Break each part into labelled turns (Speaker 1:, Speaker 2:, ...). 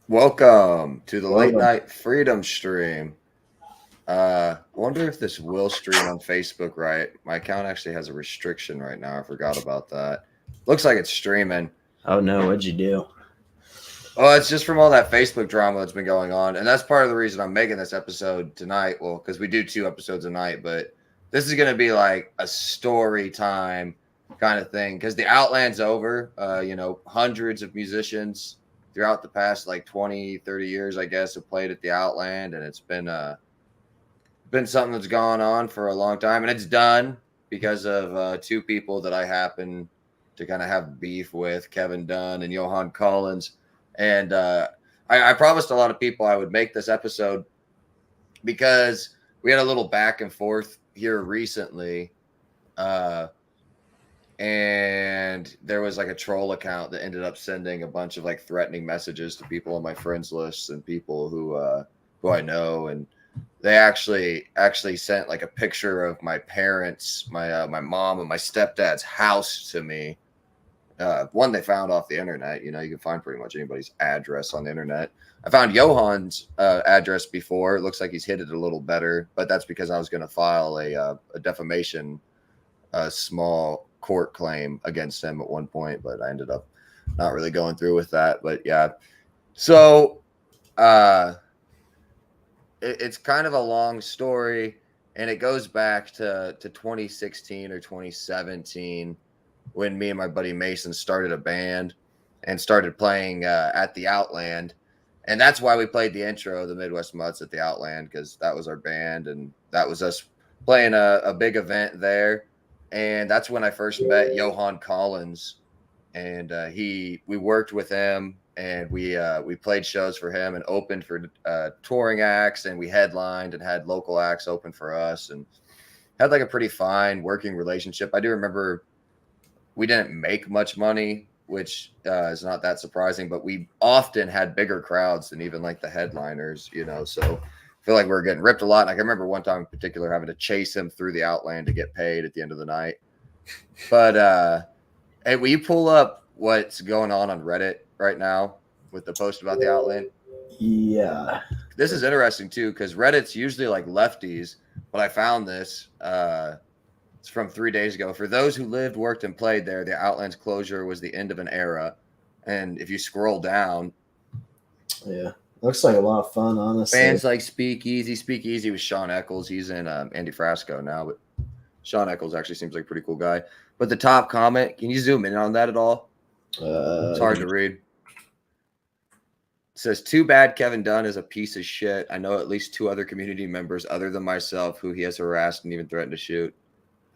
Speaker 1: Welcome to the late night freedom stream. Wonder if this will stream on Facebook, right? My account actually has a restriction right now. I forgot about that. Looks like it's streaming.
Speaker 2: Oh no, what'd you do?
Speaker 1: Oh, it's just from all that Facebook drama that's been going on. And that's part of the reason I'm making this episode tonight. Well, because we do 2 episodes a night, but this is going to be like a story time kind of thing. Because the Outland's over, hundreds of musicians throughout the past like 20, 30 years, I guess, have played at the Outland. And it's been something that's gone on for a long time. And it's done because of 2 people that I happen to kind of have beef with, Kevin Dunn and Johan Collins. And I promised a lot of people I would make this episode because we had a little back and forth here recently. And there was like a troll account that ended up sending a bunch of like threatening messages to people on my friends list and people who I know. And they actually sent like a picture of my parents, my mom and my stepdad's house to me. One they found off the internet. You can find pretty much anybody's address on the internet. I found Johan's address before. It looks like he's hit it a little better, but that's because I was going to file a defamation, small court claim against him at one point, but I ended up not really going through with that. But yeah, so it's kind of a long story, and it goes back to 2016 or 2017. When me and my buddy Mason started a band and started playing at the Outland. And that's why we played the intro, the Midwest Mutts at the Outland, because that was our band. And that was us playing a big event there. And that's when I first met Johan Collins. And we worked with him, and we played shows for him and opened for touring acts. And we headlined and had local acts open for us and had like a pretty fine working relationship. I do remember we didn't make much money, which is not that surprising, but we often had bigger crowds than even like the headliners, so I feel like we were getting ripped a lot. And I can remember one time in particular having to chase him through the Outland to get paid at the end of the night. But hey, will you pull up what's going on Reddit right now with the post about the Outland?
Speaker 2: Yeah.
Speaker 1: This is interesting too, because Reddit's usually like lefties, but I found this. It's from 3 days ago. For those who lived, worked, and played there, the Outland's closure was the end of an era. And if you scroll down,
Speaker 2: yeah, looks like a lot of fun, honestly.
Speaker 1: Bands like Speakeasy with Sean Eccles. He's in Andy Frasco now, but Sean Eccles actually seems like a pretty cool guy. But the top comment, can you zoom in on that at all? It's hard to read. It says, "Too bad Kevin Dunn is a piece of shit. I know at least 2 other community members other than myself who he has harassed and even threatened to shoot."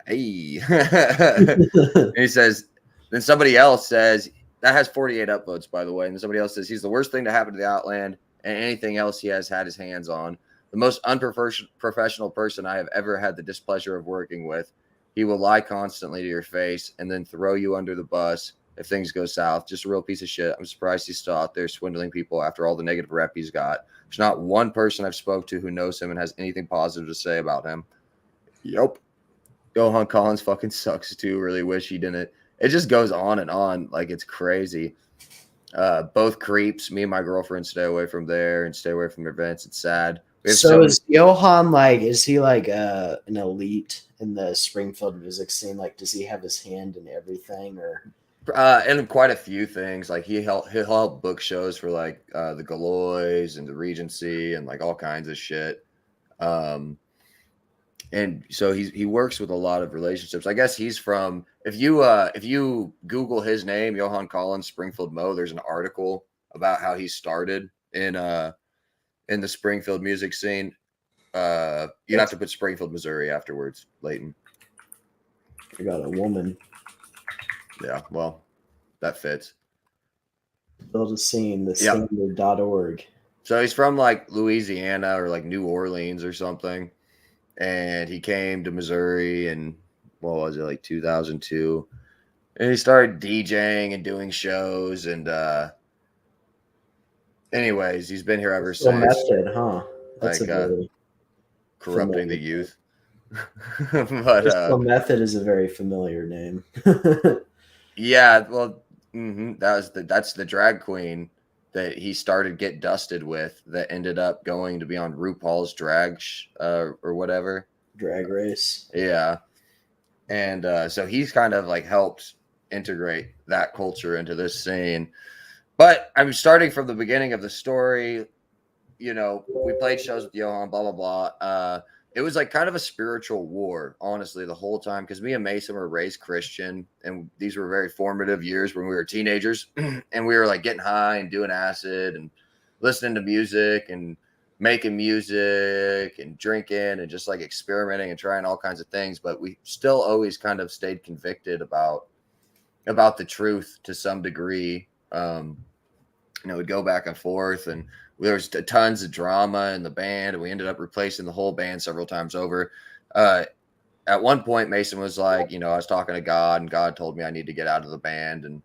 Speaker 1: Hey. And he says, then somebody else says, that has 48 upvotes, by the way. And then somebody else says, he's the worst thing to happen to the Outland and anything else he has had his hands on. The most unprofessional person I have ever had the displeasure of working with. He will lie constantly to your face and then throw you under the bus if things go south. Just a real piece of shit. I'm surprised he's still out there swindling people after all the negative rep he's got. There's not one person I've spoke to who knows him and has anything positive to say about him. Yep. Johan Collins fucking sucks too. Really wish he didn't. It just goes on and on. Like, it's crazy. Both creeps. Me and my girlfriend stay away from there and stay away from their events. It's sad.
Speaker 2: So is Johan is he an elite in the Springfield music scene? Like, does he have his hand in everything, or?
Speaker 1: And quite a few things. Like he'll help book shows for like the Galois and the Regency and like all kinds of shit. and so he works with a lot of relationships. I guess he's from, if you Google his name, Johan Collins, Springfield Mo, there's an article about how he started in the Springfield music scene. You'd have to put Springfield, Missouri afterwards, Leighton.
Speaker 2: I got a woman.
Speaker 1: Yeah, well, that fits.
Speaker 2: Build a scene, the
Speaker 1: Yep.
Speaker 2: standard.org.
Speaker 1: So he's from like Louisiana or like New Orleans or something. And he came to Missouri in, what was it, like 2002. And he started DJing and doing shows. And anyways, he's been here ever
Speaker 2: So
Speaker 1: since.
Speaker 2: method, huh? That's
Speaker 1: Like
Speaker 2: a very
Speaker 1: corrupting the
Speaker 2: familiar
Speaker 1: youth. But
Speaker 2: Crystal Method is a very familiar name.
Speaker 1: yeah, well, that's the drag queen that he started Get Dusted with that ended up going to be on RuPaul's Drag or whatever.
Speaker 2: Drag Race.
Speaker 1: Yeah. And so he's kind of like helped integrate that culture into this scene. But I'm starting from the beginning of the story. You know, we played shows with Johan, blah, blah, blah. It was like kind of a spiritual war, honestly, the whole time, because me and Mason were raised Christian, and these were very formative years when we were teenagers, and we were like getting high and doing acid and listening to music and making music and drinking and just like experimenting and trying all kinds of things. But we still always kind of stayed convicted about the truth to some degree. We'd go back and forth, and there was tons of drama in the band, and we ended up replacing the whole band several times over. At one point, Mason was like, I was talking to God, and God told me I need to get out of the band,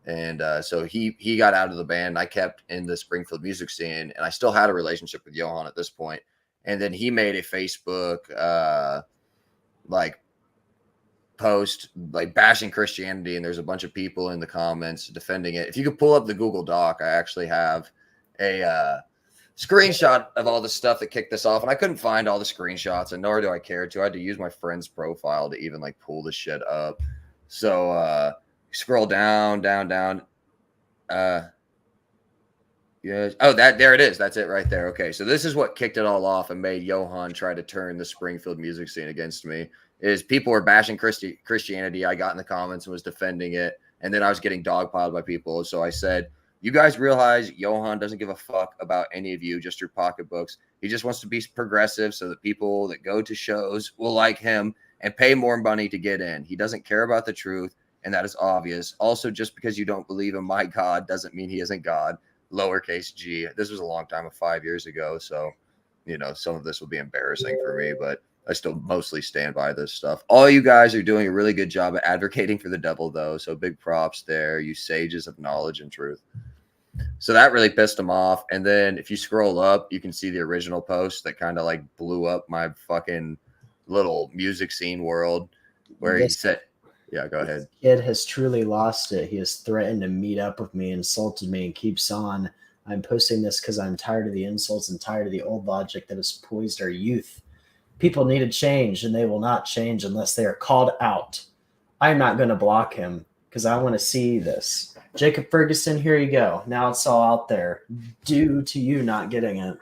Speaker 1: and so he got out of the band. And I kept in the Springfield music scene, and I still had a relationship with Johan at this point. And then he made a Facebook like post like bashing Christianity, and there's a bunch of people in the comments defending it. If you could pull up the Google Doc, I actually have a screenshot of all the stuff that kicked this off, and I couldn't find all the screenshots, and nor do I care to. I had to use my friend's profile to even like pull the shit up. So scroll down. Yes. Oh, there it is. That's it right there. Okay, so this is what kicked it all off and made Johan try to turn the Springfield music scene against me. Is people were bashing Christianity. I got in the comments and was defending it, and then I was getting dogpiled by people. So I said, you guys realize Johan doesn't give a fuck about any of you, just your pocketbooks. He just wants to be progressive so that people that go to shows will like him and pay more money to get in. He doesn't care about the truth, and that is obvious. Also, just because you don't believe in my God doesn't mean he isn't God. Lowercase g. This was a long time, 5 years ago. So, some of this will be embarrassing for me, but I still mostly stand by this stuff. All you guys are doing a really good job at advocating for the devil, though. So big props there, you sages of knowledge and truth. So that really pissed him off. And then if you scroll up, you can see the original post that kind of like blew up my fucking little music scene world where he said, yeah, go ahead.
Speaker 2: Kid has truly lost it. He has threatened to meet up with me, insulted me, and keeps on. I'm posting this because I'm tired of the insults and tired of the old logic that has poised our youth. People need to change, and they will not change unless they are called out. I'm not going to block him because I want to see this. Jacob Ferguson, here you go. Now it's all out there due to you not getting it.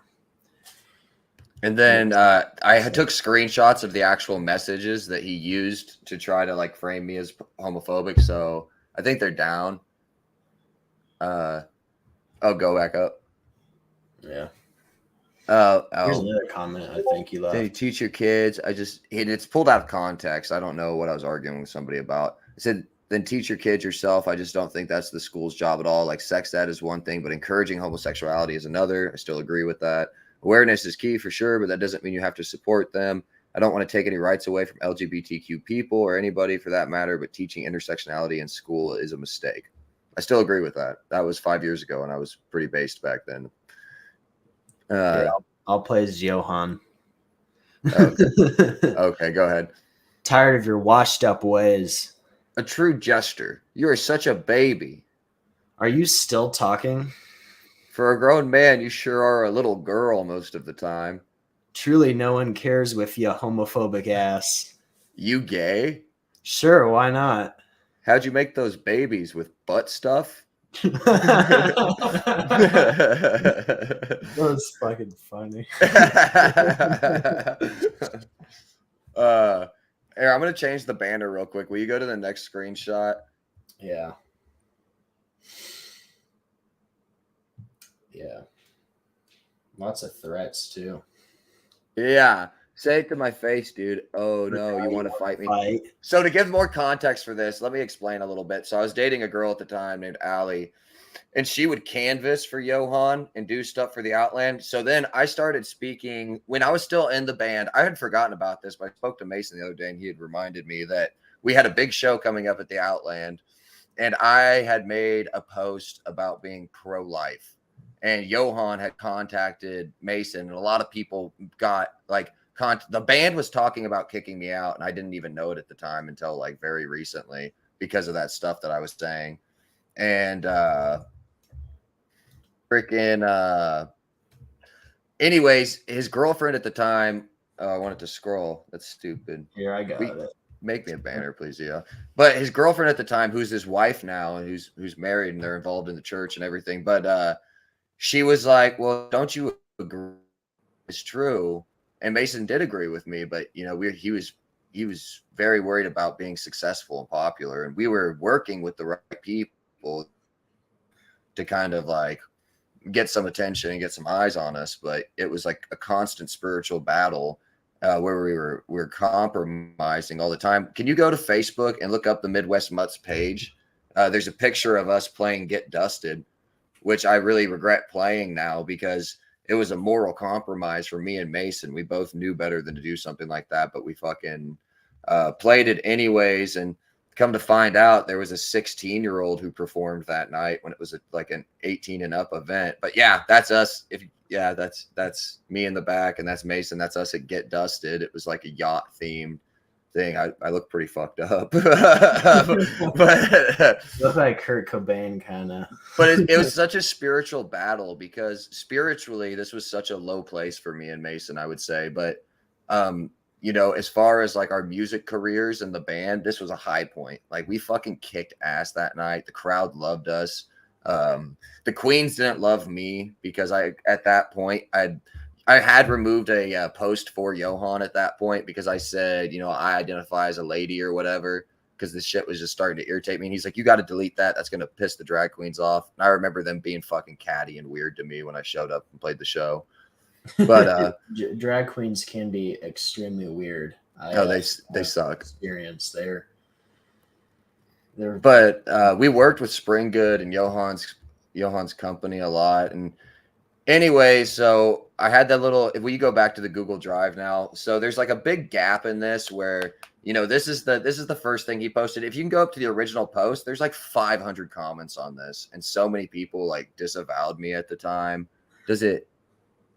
Speaker 1: And then I took screenshots of the actual messages that he used to try to like frame me as homophobic. So I think they're down. Go back up.
Speaker 2: Yeah.
Speaker 1: Here's
Speaker 2: another comment I think you left.
Speaker 1: Hey, teach your kids. And it's pulled out of context. I don't know what I was arguing with somebody about. I said, then teach your kids yourself. I just don't think that's the school's job at all. Like sex ed is one thing, but encouraging homosexuality is another. I still agree with that. Awareness is key for sure, but that doesn't mean you have to support them. I don't want to take any rights away from LGBTQ people or anybody for that matter, but teaching intersectionality in school is a mistake. I still agree with that. That was 5 years ago, and I was pretty based back then.
Speaker 2: I'll play as Johan.
Speaker 1: Okay, go ahead.
Speaker 2: Tired of your washed up ways.
Speaker 1: A true jester. You are such a baby.
Speaker 2: Are you still talking?
Speaker 1: For a grown man, you sure are a little girl most of the time.
Speaker 2: Truly, no one cares with you, homophobic ass.
Speaker 1: You gay?
Speaker 2: Sure, why not?
Speaker 1: How'd you make those babies, with butt stuff?
Speaker 2: That was fucking funny.
Speaker 1: Here, I'm gonna change the banner real quick. Will you go to the next screenshot?
Speaker 2: Yeah. Yeah. Lots of threats too.
Speaker 1: Yeah. Say it to my face, dude. Oh no, you want to fight me?
Speaker 2: Fight.
Speaker 1: So to give more context for this, let me explain a little bit. So I was dating a girl at the time named Allie, and she would canvas for Johan and do stuff for the Outland. So then I started speaking when I was still in the band. I had forgotten about this, but I spoke to Mason the other day, and he had reminded me that we had a big show coming up at the Outland, and I had made a post about being pro-life. And Johan had contacted Mason, and a lot of people got like the band was talking about kicking me out, and I didn't even know it at the time until like very recently because of that stuff that I was saying. And anyways, his girlfriend at the time, I wanted to scroll. That's stupid.
Speaker 2: Here, I got it.
Speaker 1: Make me a banner, please. Yeah. But his girlfriend at the time, who's his wife now, and who's married, and they're involved in the church and everything. But she was like, well, don't you agree it's true? And Mason did agree with me, but you know, he was very worried about being successful and popular, and we were working with the right people to kind of like get some attention and get some eyes on us. But it was like a constant spiritual battle where we were compromising all the time. Can you go to Facebook and look up the Midwest Mutts page? There's a picture of us playing Get Dusted, which I really regret playing now because it was a moral compromise for me and Mason. We both knew better than to do something like that, but we fucking played it anyways. And come to find out, there was a 16-year-old who performed that night when it was like an 18 and up event. But yeah, that's us. That's me in the back, and that's Mason. That's us at Get Dusted. It was like a yacht themed thing. I look pretty fucked up, but
Speaker 2: look like Kurt Cobain kind of.
Speaker 1: But it was such a spiritual battle because spiritually this was such a low place for me and Mason, I would say. But you know, as far as like our music careers and the band, this was a high point. Like we fucking kicked ass that night. The crowd loved us. The Queens didn't love me because at that point I had removed a post for Johan at that point because I said, you know, I identify as a lady or whatever, because this shit was just starting to irritate me. And he's like, you got to delete that. That's going to piss the drag queens off. And I remember them being fucking catty and weird to me when I showed up and played the show. But
Speaker 2: drag queens can be extremely weird.
Speaker 1: They suck.
Speaker 2: Experience
Speaker 1: But we worked with Spring Good and Johan's company a lot. And anyway, so I had that little, if we go back to the Google Drive now, so there's like a big gap in this where, you know, this is the first thing he posted. If you can go up to the original post, there's like 500 comments on this, and so many people like disavowed me at the time.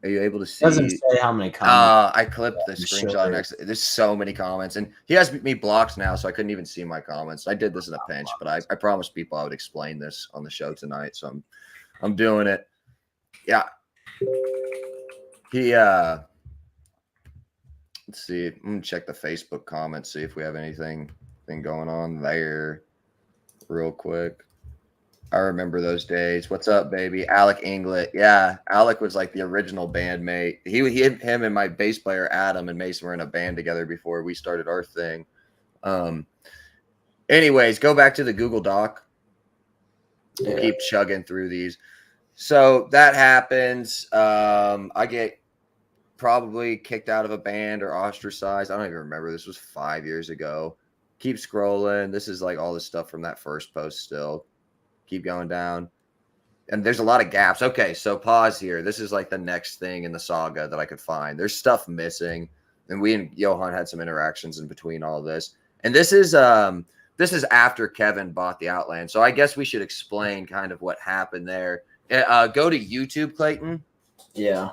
Speaker 1: Are you able to see?
Speaker 2: Doesn't say how many comments.
Speaker 1: I clipped the screenshot next. There's so many comments, and he has me blocked now, so I couldn't even see my comments. I did this in a pinch, but I promised people I would explain this on the show tonight, so I'm doing it. Yeah. Let's see. I'm gonna check the Facebook comments, see if we have anything going on there real quick. I remember those days. What's up, baby? Alec Inglet. Yeah, Alec was like the original bandmate. Him and my bass player Adam and Mason were in a band together before we started our thing. Anyways, go back to the Google Doc. We'll keep chugging through these. So that happens. I get probably kicked out of a band or ostracized. I don't even remember. This was 5 years ago. Keep scrolling. This is like all the stuff from that first post still. Keep going down. And there's a lot of gaps. Okay, so pause here. This is like the next thing in the saga that I could find. There's stuff missing. And we and Johan had some interactions in between all of this. And this is after Kevin bought the Outland. So I guess we should explain kind of what happened there. Go to YouTube, Clayton.
Speaker 2: Yeah.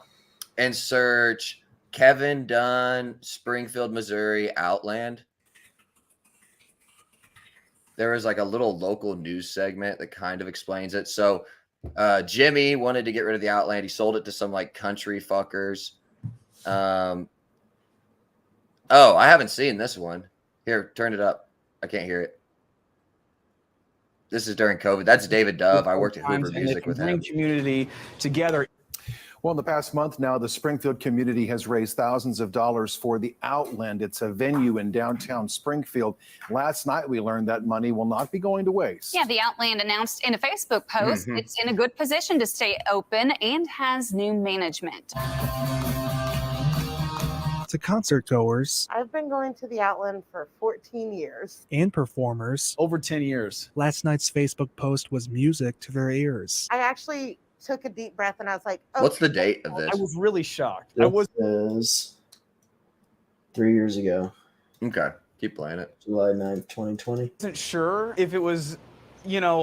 Speaker 1: And search Kevin Dunn, Springfield, Missouri, Outland. There was like a little local news segment that kind of explains it. So Jimmy wanted to get rid of the Outland. He sold it to some like country fuckers. Oh, I haven't seen this one. Here, turn it up. I can't hear it. This is during COVID. That's David Dove. I worked at Hoover Music with him.
Speaker 3: Community together. Well, in the past month now, the Springfield community has raised thousands of dollars for the Outland. It's a venue in downtown Springfield. Last night, we learned that money will not be going to waste.
Speaker 4: Yeah, the Outland announced in a Facebook post it's in a good position to stay open and has new management.
Speaker 5: To concert goers
Speaker 6: I've been going to the Outland for 14 years.
Speaker 5: and performers,
Speaker 7: Over 10 years.
Speaker 5: last night's Facebook post was music to their ears.
Speaker 6: I actually took a deep breath and I was like, oh,
Speaker 1: What's the date of this?
Speaker 7: I was really shocked.
Speaker 2: This is 3 years ago,
Speaker 1: Okay, keep playing it.
Speaker 2: July 9th, 2020.
Speaker 7: Wasn't sure if it was,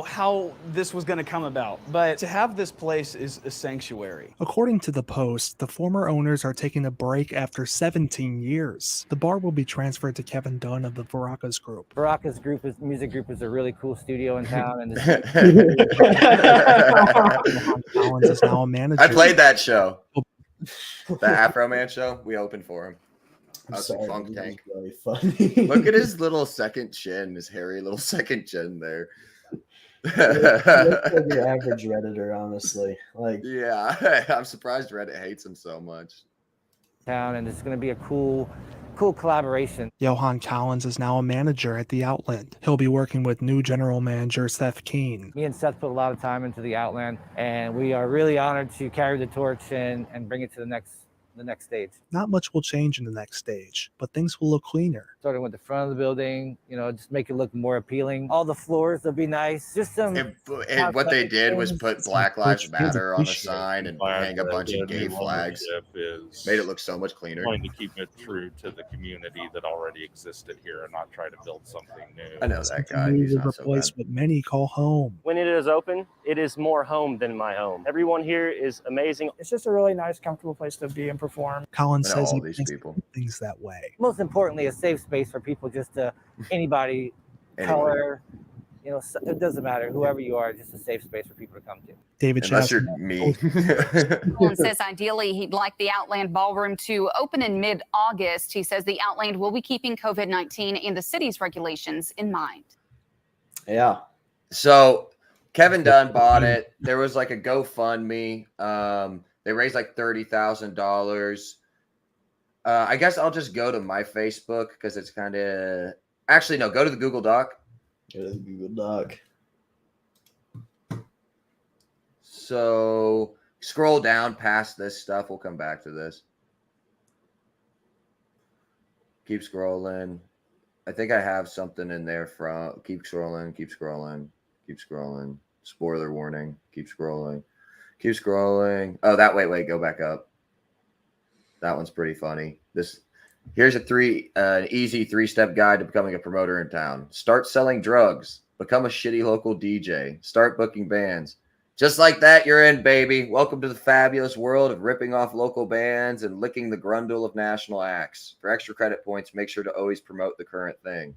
Speaker 7: how this was going to come about. But to have this place is a sanctuary.
Speaker 5: According to the post, the former owners are taking a break after 17 years. The bar will be transferred to Kevin Dunn of the Baracas Group.
Speaker 8: Baracas music group is a really cool studio in town, and
Speaker 5: Johan Collins is now a manager.
Speaker 1: I played that show. The Afro Man show. We opened for him.
Speaker 2: I'm
Speaker 1: That's
Speaker 2: sorry,
Speaker 1: a funk
Speaker 2: this
Speaker 1: tank.
Speaker 2: is really funny.
Speaker 1: Look at his little second chin, his hairy little second chin there.
Speaker 2: Looks like your average Redditor, honestly. Like,
Speaker 1: Yeah, I'm surprised Reddit hates him so much.
Speaker 8: town, and it's going to be a cool collaboration.
Speaker 5: Johan Collins is now a manager at the Outland. He'll be working with new general manager Seth Keene.
Speaker 8: Me and Seth put a lot of time into the Outland, and we are really honored to carry the torch and bring it to the next stage.
Speaker 5: Not much will change in the next stage, but things will look cleaner.
Speaker 8: Starting with the front of the building, just make it look more appealing. All the floors will be nice. Just some.
Speaker 1: And what they did was put Black Lives Matter on the sign and hang a bunch of gay flags. Made it look so much cleaner.
Speaker 9: Trying to keep it true to the community that already existed here and not try to build something new.
Speaker 1: I know that guy.
Speaker 5: We
Speaker 1: He's
Speaker 5: will
Speaker 1: not so
Speaker 5: replace
Speaker 1: bad.
Speaker 5: what many call home.
Speaker 10: When it is open, it is more home than my home. Everyone here is amazing.
Speaker 11: It's just a really nice, comfortable place to be and perform.
Speaker 5: Collins
Speaker 1: I know
Speaker 5: says
Speaker 1: all
Speaker 5: he
Speaker 1: these
Speaker 5: thinks
Speaker 1: people.
Speaker 5: things that way.
Speaker 8: Most importantly, a safe space for people, just anybody,
Speaker 1: Anyway,
Speaker 8: color. It doesn't matter. Whoever you are, just a safe space for people to come to.
Speaker 5: David
Speaker 1: unless
Speaker 5: Chastain
Speaker 1: you're me.
Speaker 4: Colin says ideally he'd like the Outland Ballroom to open in mid-August. He says the Outland will be keeping COVID-19 and the city's regulations in mind.
Speaker 2: yeah.
Speaker 1: So Kevin Dunn bought it. There was like a GoFundMe. They raised like $30,000. I guess I'll just go to my Facebook because it's kind of actually no. Go to the Google Doc.
Speaker 2: Go to the Google Doc.
Speaker 1: So scroll down past this stuff. We'll come back to this. Keep scrolling. I think I have something in there from. Keep scrolling. Keep scrolling. Keep scrolling. Spoiler warning. Keep scrolling. Keep scrolling. Oh, that wait, go back up. That one's pretty funny. Here's an easy 3-step guide to becoming a promoter in town. Start selling drugs. Become a shitty local DJ. Start booking bands. Just like that, you're in, baby. Welcome to the fabulous world of ripping off local bands and licking the grundle of national acts. For extra credit points, make sure to always promote the current thing.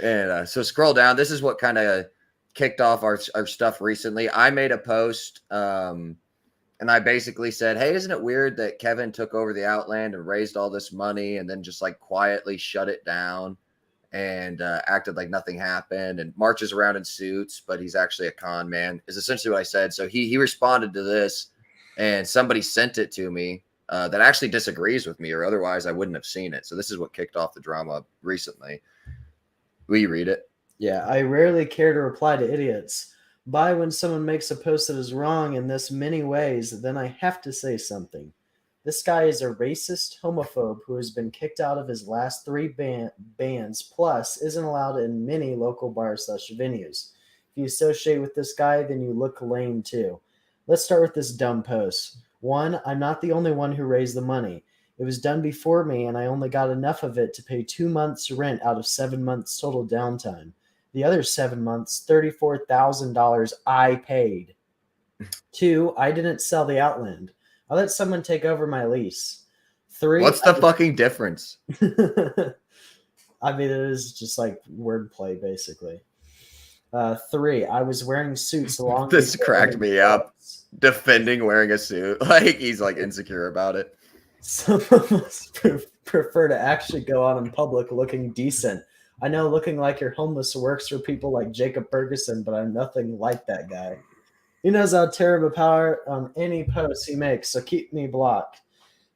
Speaker 1: And so scroll down. This is what kind of kicked off our stuff recently. I made a post and I basically said, hey, isn't it weird that Kevin took over the Outland and raised all this money and then just like quietly shut it down and acted like nothing happened and marches around in suits, but he's actually a con man, is essentially what I said. So he responded to this and somebody sent it to me that actually disagrees with me, or otherwise I wouldn't have seen it. So this is what kicked off the drama recently. Will you read it?
Speaker 2: Yeah, I rarely care to reply to idiots. By when someone makes a post that is wrong in this many ways, then I have to say something. This guy is a racist homophobe who has been kicked out of his last 3 bands, plus isn't allowed in many local bars/venues. If you associate with this guy, then you look lame too. Let's start with this dumb post. 1, I'm not the only one who raised the money. It was done before me, and I only got enough of it to pay 2 months' rent out of 7 months' total downtime. The other 7 months, $34,000 I paid. 2, I didn't sell the Outland. I let someone take over my lease. 3,
Speaker 1: What's the fucking difference?
Speaker 2: I mean, it is just like wordplay, basically. 3, I was wearing suits along.
Speaker 1: This cracked me up. Defending wearing a suit. Like he's like insecure about it.
Speaker 2: Some of us prefer to actually go out in public looking decent. I know looking like you're homeless works for people like Jacob Ferguson, but I'm nothing like that guy. He knows I'll tear him apart on any post he makes, so keep me blocked.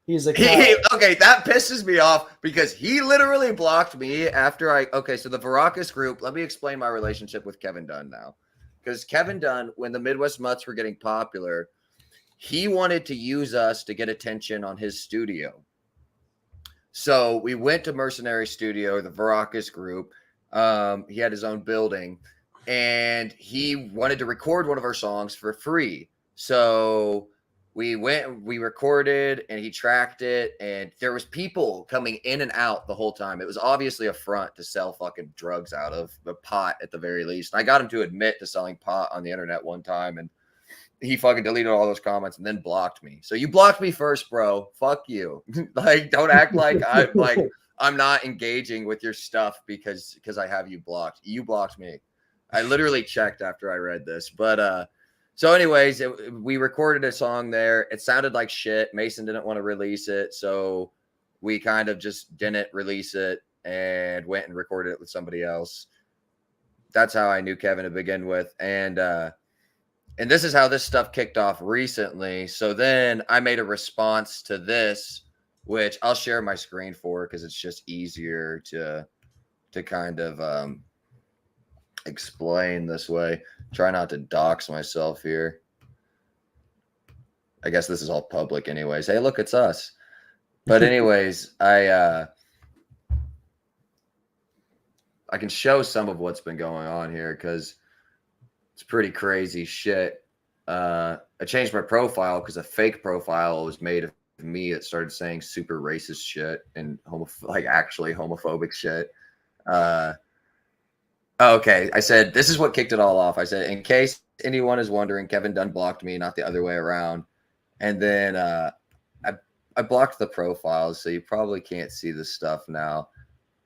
Speaker 2: He's a coward.
Speaker 1: Okay, that pisses me off because he literally blocked me after so the Veracruz group, let me explain my relationship with Kevin Dunn now. Because Kevin Dunn, when the Midwest Mutts were getting popular, he wanted to use us to get attention on his studio. So we went to Mercenary Studio, the Veracruz group. He had his own building, and he wanted to record one of our songs for free. So we went, we recorded, and he tracked it, and there was people coming in and out the whole time. It was obviously a front to sell fucking drugs out of, the pot at the very least. And I got him to admit to selling pot on the internet one time, and he fucking deleted all those comments and then blocked me. So you blocked me first, bro. Fuck you. Like, don't act like I'm not engaging with your stuff because I have you blocked. You blocked me. I literally checked after I read this, but so anyways, we recorded a song there. It sounded like shit. Mason didn't want to release it, so we kind of just didn't release it and went and recorded it with somebody else. That's how I knew Kevin to begin with, and this is how this stuff kicked off recently. So then I made a response to this, which I'll share my screen for because it's just easier to kind of explain this way. Try not to dox myself here. I guess this is all public anyways. Hey, look, it's us. But anyways, I can show some of what's been going on here because it's pretty crazy shit. I changed my profile because a fake profile was made of me that started saying super racist shit and actually homophobic shit. Okay, I said, this is what kicked it all off. I said, in case anyone is wondering, Kevin Dunn blocked me, not the other way around. And then I blocked the profiles, so you probably can't see this stuff now.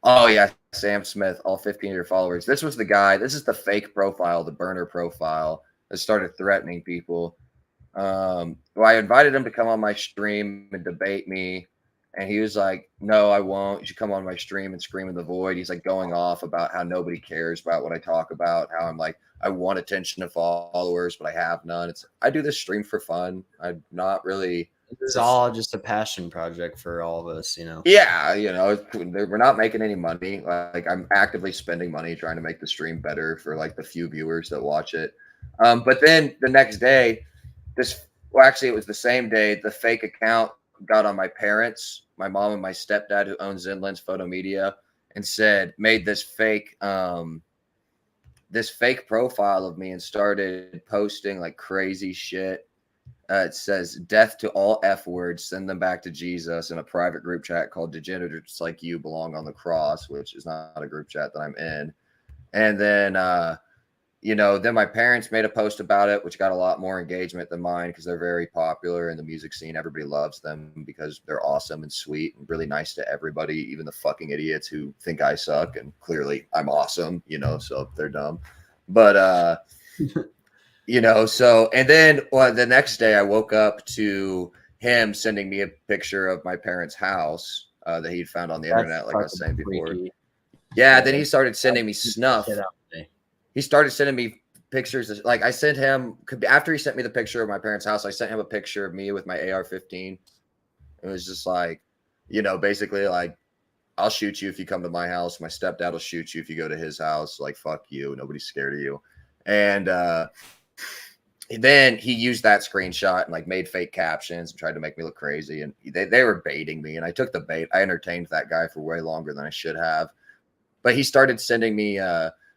Speaker 1: Oh, yeah, Sam Smith, all 15 of your followers. This was the guy. This is the fake profile, the burner profile that started threatening people. Well, I invited him to come on my stream and debate me. And he was like, no, I won't. You should come on my stream and scream in the void. He's like going off about how nobody cares about what I talk about, how I'm like, I want attention to followers, but I have none. I do this stream for fun. I'm not really.
Speaker 2: It's all just a passion project for all of us, you know?
Speaker 1: Yeah, we're not making any money. Like, I'm actively spending money trying to make the stream better for like the few viewers that watch it. But then the next day, actually it was the same day, the fake account got on my parents, my mom and my stepdad who owns Zinlens Photo Media, and made this fake profile of me and started posting like crazy shit. It says death to all F words, send them back to Jesus, in a private group chat called Degenerates Like You Belong on the Cross, which is not a group chat that I'm in. And then then my parents made a post about it, which got a lot more engagement than mine because they're very popular in the music scene. Everybody loves them because they're awesome and sweet and really nice to everybody, even the fucking idiots who think I suck. And clearly I'm awesome, so they're dumb. But, and then the next day I woke up to him sending me a picture of my parents' house that he'd found on the internet, like I was saying before. Yeah, then he started sending me snuff. He started sending me pictures. Like I sent him, after he sent me the picture of my parents' house, I sent him a picture of me with my AR-15. It was just like, basically like, I'll shoot you if you come to my house. My stepdad will shoot you if you go to his house. Like, fuck you. Nobody's scared of you. And then he used that screenshot and like made fake captions and tried to make me look crazy. And they were baiting me. And I took the bait. I entertained that guy for way longer than I should have. But he started sending me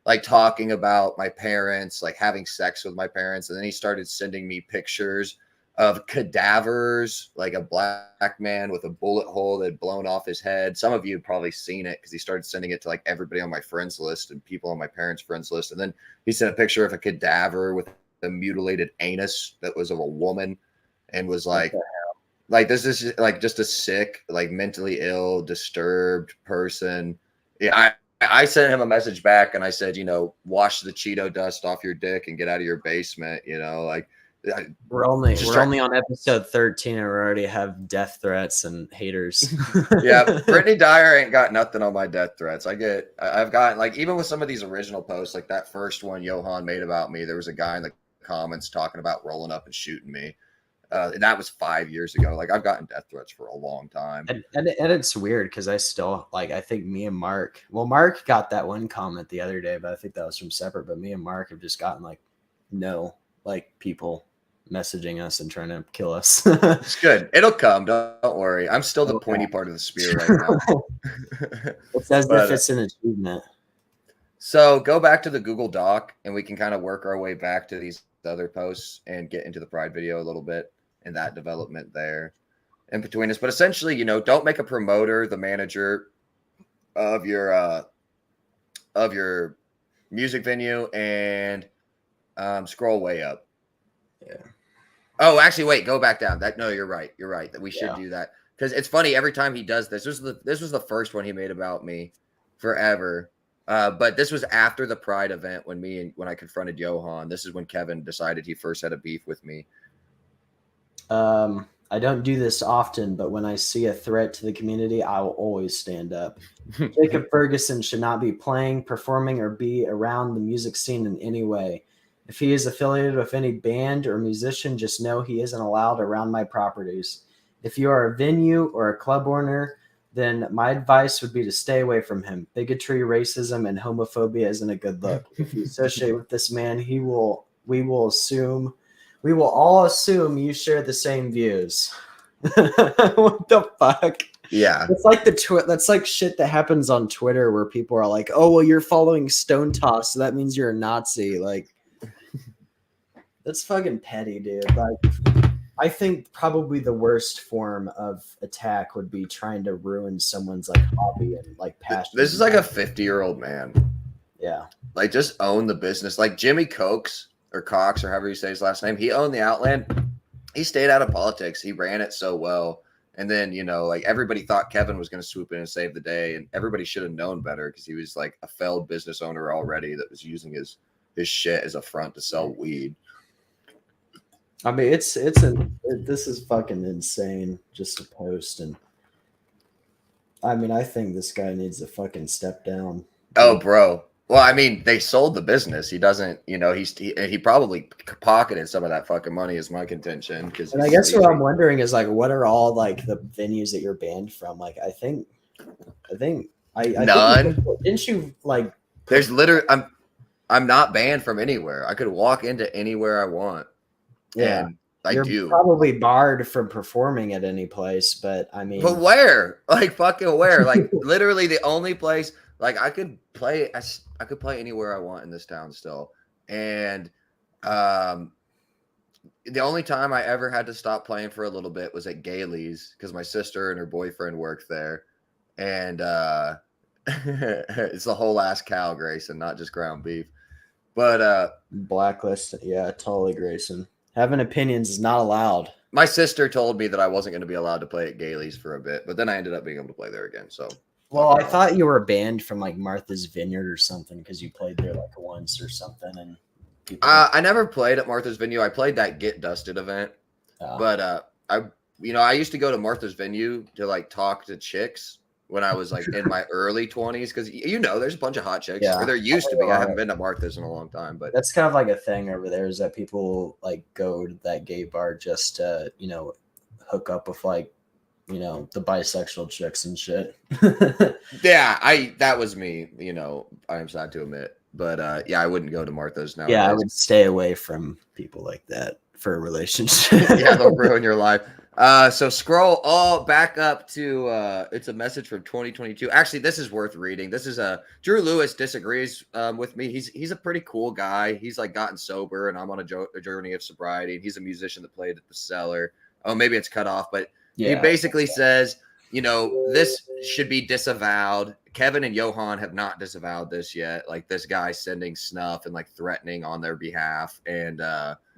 Speaker 1: like talking about my parents, like having sex with my parents. And then he started sending me pictures of cadavers, like a black man with a bullet hole that had blown off his head. Some of you have probably seen it because he started sending it to like everybody on my friends list and people on my parents' friends list. And then he sent a picture of a cadaver with a mutilated anus that was of a woman and was like this is like just a sick, like mentally ill, disturbed person. Yeah, I sent him a message back and I said, wash the Cheeto dust off your dick and get out of your basement.
Speaker 2: We're only on episode 13 and we already have death threats and haters.
Speaker 1: Yeah, Brittany Dyer ain't got nothing on my death threats. I've gotten like, even with some of these original posts, like that first one Johan made about me, there was a guy in the comments talking about rolling up and shooting me. And that was 5 years ago. Like, I've gotten death threats for a long time.
Speaker 2: And it's weird because I still like, I think me and Mark, well, Mark got that one comment the other day, but I think that was from separate. But me and Mark have just gotten like, no, like people messaging us and trying to kill us.
Speaker 1: It's good. It'll come. Don't worry. I'm still the pointy part of the spear right now.
Speaker 2: It's as
Speaker 1: But,
Speaker 2: if it's an achievement.
Speaker 1: So go back to the Google Doc and we can kind of work our way back to these other posts and get into the Pride video a little bit and that development there in between us. But essentially, you know, don't make a promoter the manager of your music venue, and scroll way up.
Speaker 2: Yeah.
Speaker 1: Oh, actually, wait, go back down. That no, you're right. You're right that we should do that, because it's funny every time he does this. This was the first one he made about me forever. But this was after the Pride event when I confronted Johan. This is when Kevin decided he first had a beef with me.
Speaker 2: I don't do this often, but when I see a threat to the community, I will always stand up. Jacob Ferguson should not be playing, performing, or be around the music scene in any way. If he is affiliated with any band or musician, just know he isn't allowed around my properties. If you are a venue or a club owner, then my advice would be to stay away from him. Bigotry, racism, and homophobia isn't a good look. If you associate with this man, we will all assume you share the same views. What the fuck?
Speaker 1: Yeah.
Speaker 2: It's like that's like shit that happens on Twitter where people are like, "Oh, well, you're following Stone Toss, so that means you're a Nazi." Like, that's fucking petty, dude. Like, I think probably the worst form of attack would be trying to ruin someone's like hobby and like passion.
Speaker 1: This is like a 50-year-old man.
Speaker 2: Yeah.
Speaker 1: Like, just own the business. Like Jimmy Cox or however you say his last name. He owned the Outland. He stayed out of politics. He ran it so well. And then, you know, like everybody thought Kevin was going to swoop in and save the day. And everybody should have known better because he was like a failed business owner already that was using his shit as a front to sell weed.
Speaker 2: I mean, this is fucking insane just to post. And I mean, I think this guy needs to fucking step down.
Speaker 1: Oh, bro. Well, I mean, they sold the business. He doesn't, you know, he probably pocketed some of that fucking money is my contention.
Speaker 2: And I guess what I'm wondering is like, what are all like the venues that you're banned from? Like, I think
Speaker 1: none.
Speaker 2: Didn't you like?
Speaker 1: There's literally, I'm not banned from anywhere. I could walk into anywhere I want.
Speaker 2: Yeah,
Speaker 1: and
Speaker 2: you're probably barred from performing at any place, but I mean,
Speaker 1: but where? Like fucking where? Like literally the only place. Like I could play anywhere I want in this town still. And the only time I ever had to stop playing for a little bit was at Gailey's because my sister and her boyfriend worked there. And it's the whole ass cow, Grayson, not just ground beef. But
Speaker 2: blacklist, yeah, totally, Grayson. Having opinions is not allowed.
Speaker 1: My sister told me that I wasn't going to be allowed to play at Gailey's for a bit, but then I ended up being able to play there again. So
Speaker 2: well, I thought you were banned from like Martha's Vineyard or something because you played there like once or something. And
Speaker 1: I never played at Martha's Venue. I played that Get Dusted event, but I used to go to Martha's Venue to like talk to chicks when I was like in my early 20s because there's a bunch of hot chicks, or there used to be. I haven't been to Martha's in a long time, but
Speaker 2: that's kind of like a thing over there is that people like go to that gay bar just to hook up with like the bisexual chicks and shit.
Speaker 1: Yeah, that was me, I am sad to admit. But I wouldn't go to Martha's now.
Speaker 2: Yeah, I would stay away from people like that for a relationship.
Speaker 1: Yeah, they'll ruin your life. So scroll all back up to it's a message from 2022. Actually, this is worth reading. This is Drew Lewis disagrees with me. He's a pretty cool guy. He's like gotten sober, and I'm on a journey of sobriety. And he's a musician that played at the Cellar. Oh, maybe it's cut off, but he basically says, this should be disavowed. Kevin and Johan have not disavowed this yet. Like this guy sending snuff and like threatening on their behalf. And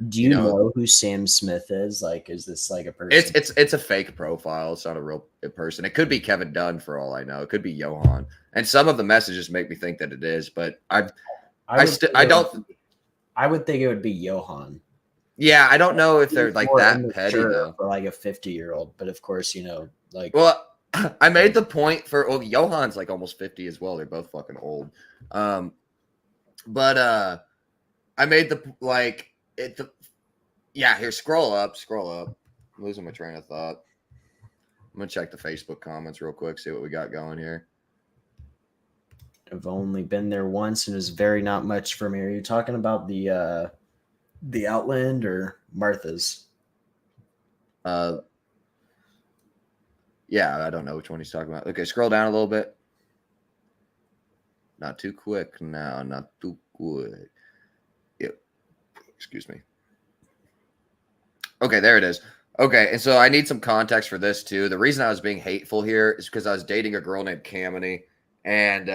Speaker 2: do you know who Sam Smith is? Like, is this like a person?
Speaker 1: It's a fake profile. It's not a real person. It could be Kevin Dunn for all I know. It could be Johan. And some of the messages make me think that it is, but I
Speaker 2: would think it would be Johan.
Speaker 1: Yeah, I don't know if they're like that petty though.
Speaker 2: For like a 50-year-old, but of course, like.
Speaker 1: Well, I made the point Johan's like almost 50 as well. They're both fucking old. But I made Yeah, here, scroll up. I'm losing my train of thought. I'm gonna check the Facebook comments real quick, see what we got going here.
Speaker 2: I've only been there once, and it was very not much for me. Are you talking about the Outland or Martha's?
Speaker 1: Yeah, I don't know which one he's talking about. Okay, scroll down a little bit. Not too quick now, not too quick. Yep. Excuse me. Okay, there it is. Okay, and so I need some context for this too. The reason I was being hateful here is because I was dating a girl named Kamini, and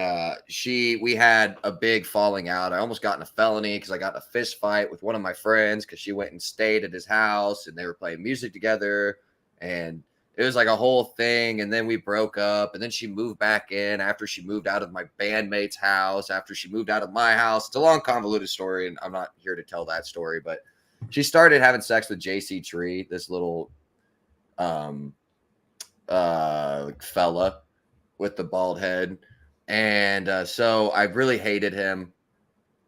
Speaker 1: we had a big falling out. I almost got in a felony because I got in a fist fight with one of my friends because she went and stayed at his house and they were playing music together, and it was like a whole thing. And then we broke up, and then she moved back in after she moved out of my bandmate's house, after she moved out of my house. It's a long, convoluted story, and I'm not here to tell that story, but she started having sex with JC Tree, this little fella with the bald head. And so I really hated him.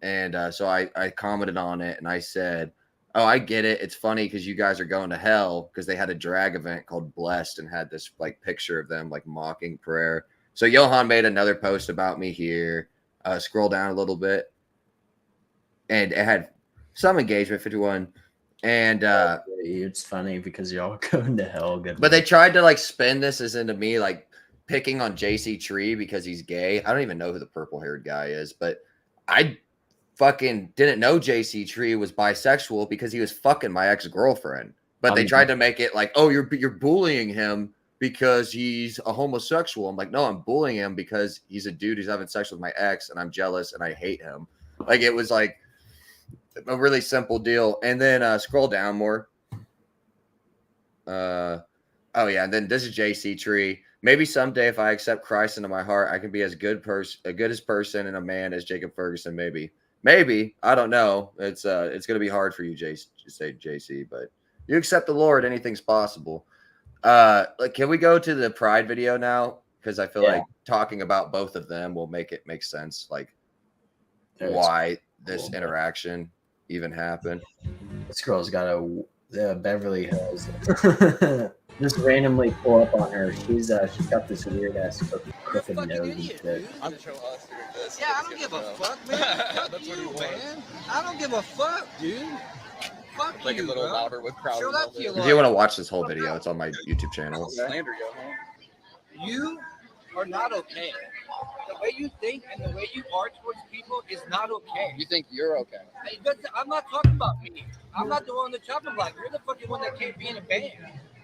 Speaker 1: And so I commented on it, and I said, oh, I get it. It's funny because you guys are going to hell, because they had a drag event called Blessed and had this like picture of them like mocking prayer. So Johan made another post about me here. Scroll down a little bit, and it had some engagement, 51. And
Speaker 2: it's funny because y'all going to hell. Good,
Speaker 1: but they tried to like spin this as into me like picking on JC Tree because he's gay. I don't even know who the purple haired guy is, but I fucking didn't know JC Tree was bisexual because he was fucking my ex-girlfriend. But they tried to make it like, oh, you're bullying him because he's a homosexual. I'm like, no, I'm bullying him because he's a dude who's having sex with my ex, and I'm jealous and I hate him. Like, it was like a really simple deal. And then scroll down more. Oh yeah, and then this is JC Tree. Maybe someday if I accept Christ into my heart, I can be as good as person and a man as Jacob Ferguson. Maybe I don't know. It's gonna be hard for you, JC, but you accept the Lord, anything's possible. Like, can we go to the Pride video now? Because I feel like talking about both of them will make it make sense, like why this interaction even happened.
Speaker 2: This girl's got a Beverly Hills. Just randomly pull up on her. She's got this weird ass crooked nose and shit.
Speaker 12: Yeah, I don't give a fuck, man. Fuck you, man. I don't give a fuck, dude. Fuck
Speaker 13: like
Speaker 12: you,
Speaker 13: a little
Speaker 12: bro.
Speaker 13: louder with crowd.
Speaker 1: If you want to watch this whole video, it's on my YouTube channel.
Speaker 13: Slander, Johan.
Speaker 12: You are not okay. The way you think and the way you are towards people is not okay.
Speaker 13: You think you're okay?
Speaker 12: I'm not talking about me. I'm not the one on the chopping block. You're the fucking one that can't be in a band.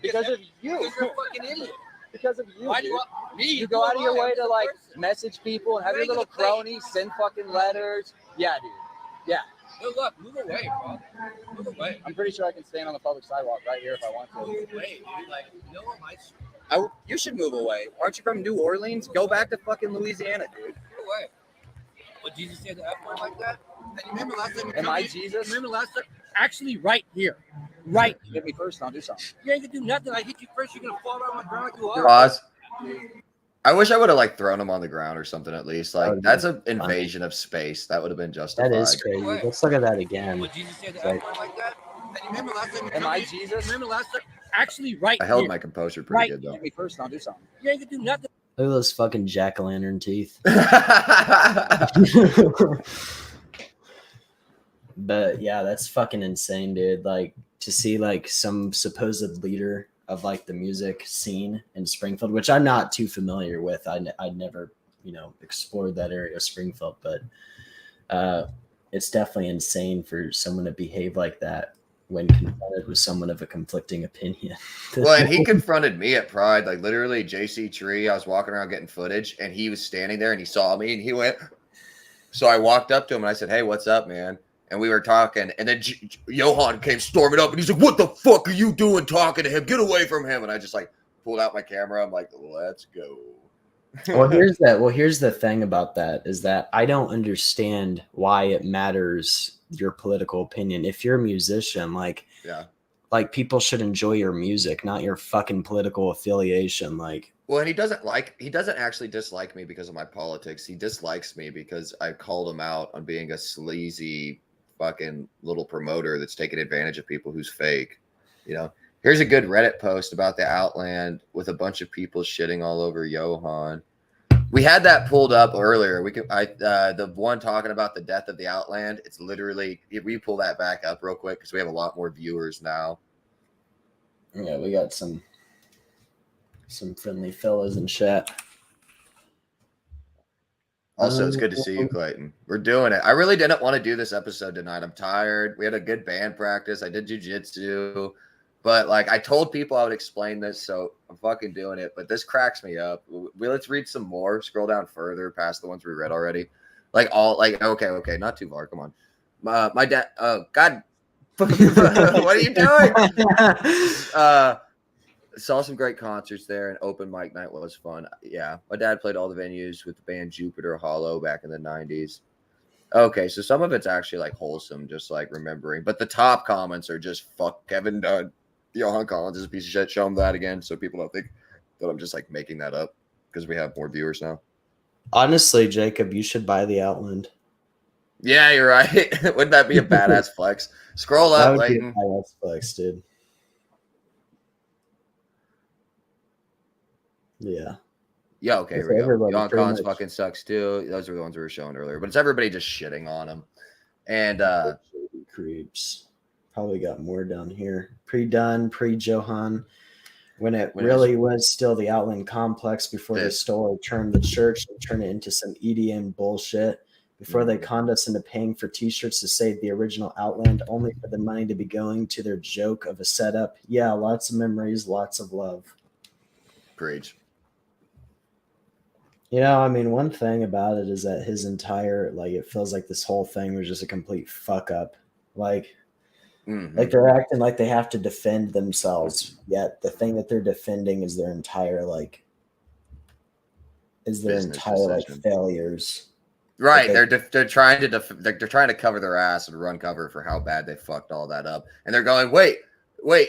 Speaker 13: Because of you.
Speaker 12: Because you're a fucking idiot.
Speaker 13: Because of you,
Speaker 12: Why
Speaker 13: dude.
Speaker 12: me?
Speaker 13: You go out of your way to like
Speaker 12: person.
Speaker 13: message people and have your little cronies send fucking letters. Yeah, dude. Yeah.
Speaker 12: Good luck. Move away, bro. Move away.
Speaker 13: I'm pretty sure I can stand on the public sidewalk right here if I want to.
Speaker 12: Move away, dude. Like, no one likes you.
Speaker 13: You should move away. Aren't you from New Orleans? Go back to fucking Louisiana, dude.
Speaker 12: Move away. What Jesus said the F word like that? And you remember last time?
Speaker 13: Am I Jesus?
Speaker 12: Remember last time? Actually, right here. Right.
Speaker 13: Hit me first, and I'll do something.
Speaker 12: You ain't gonna do nothing. I hit you first. You're gonna fall out on the ground like you are.
Speaker 1: Pause. I wish I would have like thrown him on the ground or something at least. Like, that's an invasion of space. That would have been justified.
Speaker 2: That is crazy. Let's look at that again.
Speaker 12: What Jesus said the F word like that? And you remember last time?
Speaker 13: Am I Jesus?
Speaker 12: Remember last time? Actually, right.
Speaker 1: I held
Speaker 12: here.
Speaker 1: my composure pretty good though.
Speaker 13: Hit me first, and I'll do something.
Speaker 12: You ain't gonna do nothing.
Speaker 2: Look at those fucking jack-o'-lantern teeth. But yeah, that's fucking insane, dude. Like, to see like some supposed leader of like the music scene in Springfield, which I'm not too familiar with. I'd never, explored that area of Springfield, but it's definitely insane for someone to behave like that when confronted with someone of a conflicting opinion.
Speaker 1: Well, and he confronted me at Pride, like literally JC Tree. I was walking around getting footage, and he was standing there, and he saw me, and he went. So I walked up to him, and I said, "Hey, what's up, man?" And we were talking, and then Johan came storming up, and he's like, "What the fuck are you doing talking to him? Get away from him!" And I just like pulled out my camera. I'm like, "Let's go."
Speaker 2: Well, here's the thing about that is that I don't understand why it matters your political opinion. If you're a musician, like people should enjoy your music, not your fucking political affiliation. Like,
Speaker 1: well, and he doesn't actually dislike me because of my politics. He dislikes me because I called him out on being a sleazy fucking little promoter that's taking advantage of people who's fake. You know, here's a good Reddit post about the Outland with a bunch of people shitting all over Johan. We had that pulled up earlier. The one talking about the death of the Outland. It's literally, if we pull that back up real quick because we have a lot more viewers now.
Speaker 2: Yeah, we got some friendly fellas in chat.
Speaker 1: Also, it's good to see you, Clayton. We're doing it. I really didn't want to do this episode tonight. I'm tired. We had a good band practice. I did jujitsu, but like I told people I would explain this, so I'm fucking doing it. But this cracks me up. Let's read some more. Scroll down further past the ones we read already. Okay, not too far. Come on. My dad. Oh God, what are you doing? Saw some great concerts there, and open mic night was fun. Yeah, my dad played all the venues with the band Jupiter Hollow back in the 90s. Okay, so some of it's actually like wholesome, just like remembering. But the top comments are just fuck Kevin Dunn. Johan Collins is a piece of shit. Show him that again so people don't think that I'm just like making that up because we have more viewers now.
Speaker 2: Honestly, Jacob, you should buy the Outland.
Speaker 1: Yeah, you're right. Wouldn't that be a badass flex? Scroll up,
Speaker 2: That would be a
Speaker 1: Leighton.
Speaker 2: badass flex, dude. Yeah.
Speaker 1: Yeah, okay,
Speaker 2: If
Speaker 1: here we go.
Speaker 2: everybody
Speaker 1: Johan
Speaker 2: pretty
Speaker 1: Collins
Speaker 2: much-
Speaker 1: fucking sucks too. Those are the ones we were showing earlier, but it's everybody just shitting on him. And
Speaker 2: creeps. Probably got more down here. Pre-Dunn, pre-Johan. When it
Speaker 1: When it
Speaker 2: really was still the Outland complex before they
Speaker 1: This.
Speaker 2: stole or turned the church and turned it into some EDM bullshit. Before they conned us into paying for t-shirts to save the original Outland only for the money to be going to their joke of a setup. Yeah, lots of memories, lots of love.
Speaker 1: Preach.
Speaker 2: You know, I mean, one thing about it is that his entire, like, it feels like this whole thing was just a complete fuck up. Like they're acting like they have to defend themselves, yet the thing that they're defending is their entire, like,
Speaker 1: Business
Speaker 2: like
Speaker 1: decision.
Speaker 2: failures.
Speaker 1: Right,
Speaker 2: Like
Speaker 1: they're trying to cover their ass and run cover for how bad they fucked all that up, and they're going, wait,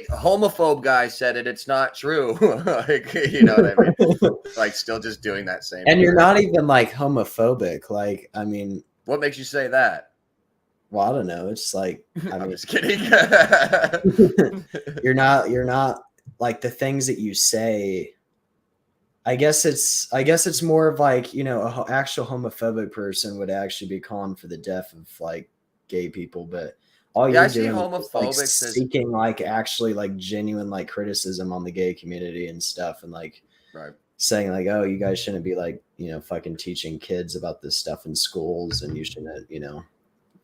Speaker 1: homophobe guy said it. It's not true. Like, you know what I mean? Like, still just doing that same.
Speaker 2: And you're not even like homophobic. Like, I mean,
Speaker 1: what makes you say that?
Speaker 2: Well, I don't know. It's like,
Speaker 1: I'm just kidding.
Speaker 2: you're not like the things that you say. I guess it's more of like, you know, an actual homophobic person would actually be calling for the death of like gay people, but all you're doing is like seeking like actually like genuine like criticism on the gay community and stuff, and like saying like, oh, you guys shouldn't be like, you know, fucking teaching kids about this stuff in schools, and you shouldn't, you know,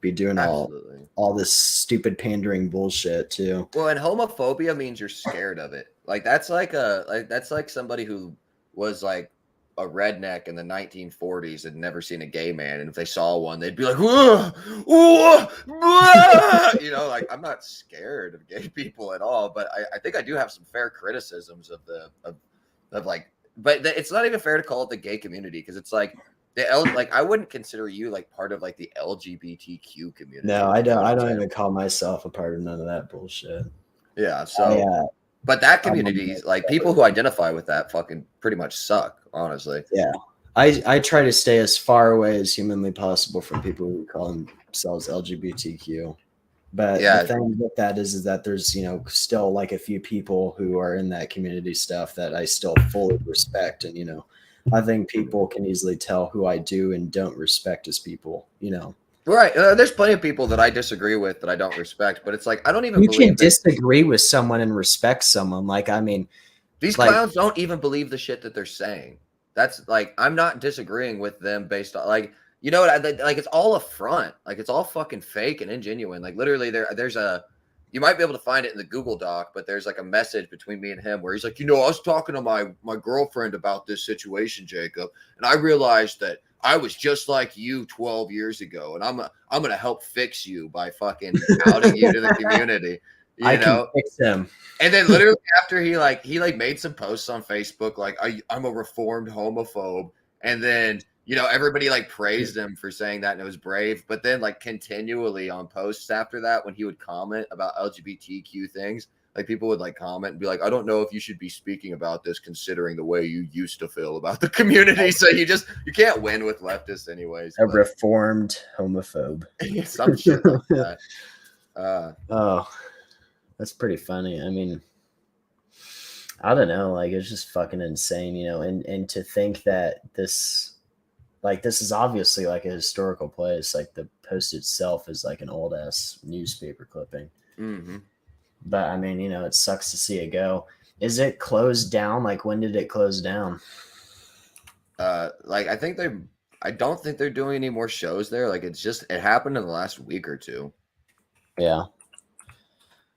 Speaker 2: be doing all this stupid pandering bullshit too.
Speaker 1: Well, and homophobia means you're scared of it. Like that's like somebody who was like a redneck in the 1940s and never seen a gay man, and if they saw one, they'd be like, whoa, whoa, whoa. You know, like I'm not scared of gay people at all, but I think I do have some fair criticisms of like, but it's not even fair to call it the gay community, because it's like I wouldn't consider you like part of like the LGBTQ community.
Speaker 2: No, I don't even call myself a part of none of that bullshit.
Speaker 1: Yeah, so but that community, like people who identify with that fucking pretty much suck, honestly.
Speaker 2: Yeah. I try to stay as far away as humanly possible from people who call themselves LGBTQ. But the thing with that is that there's, you know, still like a few people who are in that community stuff that I still fully respect. And, you know, I think people can easily tell who I do and don't respect as people, you know.
Speaker 1: Right. There's plenty of people that I disagree with that I don't respect, but it's like I don't even
Speaker 2: you
Speaker 1: believe
Speaker 2: can disagree with someone and respect someone. Like, I mean,
Speaker 1: these clowns don't even believe the shit that they're saying. That's like, I'm not disagreeing with them based on like, you know what, like it's all a front. Like it's all fucking fake and ingenuine. Like literally there's you might be able to find it in the Google Doc, but there's like a message between me and him where he's like, you know, I was talking to my girlfriend about this situation, Jacob, and I realized that I was just like you 12 years ago, and I'm going to help fix you by fucking outing you to the community. You know?
Speaker 2: Can fix him.
Speaker 1: And then literally after he made some posts on Facebook, like I'm a reformed homophobe. And then, you know, everybody like praised him for saying that, and it was brave. But then like continually on posts after that, when he would comment about LGBTQ things, Like people would like comment and be like, I don't know if you should be speaking about this considering the way you used to feel about the community. So you can't win with leftists anyways.
Speaker 2: A reformed homophobe.
Speaker 1: Some shit like that.
Speaker 2: Oh, that's pretty funny. I mean, I don't know. Like, it's just fucking insane, you know, and to think that this is obviously like a historical place. Like the post itself is like an old ass newspaper clipping.
Speaker 1: Mm-hmm.
Speaker 2: But I mean, you know, it sucks to see it go. Is it closed down? Like, when did it close down?
Speaker 1: Like I don't think they're doing any more shows there. Like it happened in the last week or two.
Speaker 2: Yeah.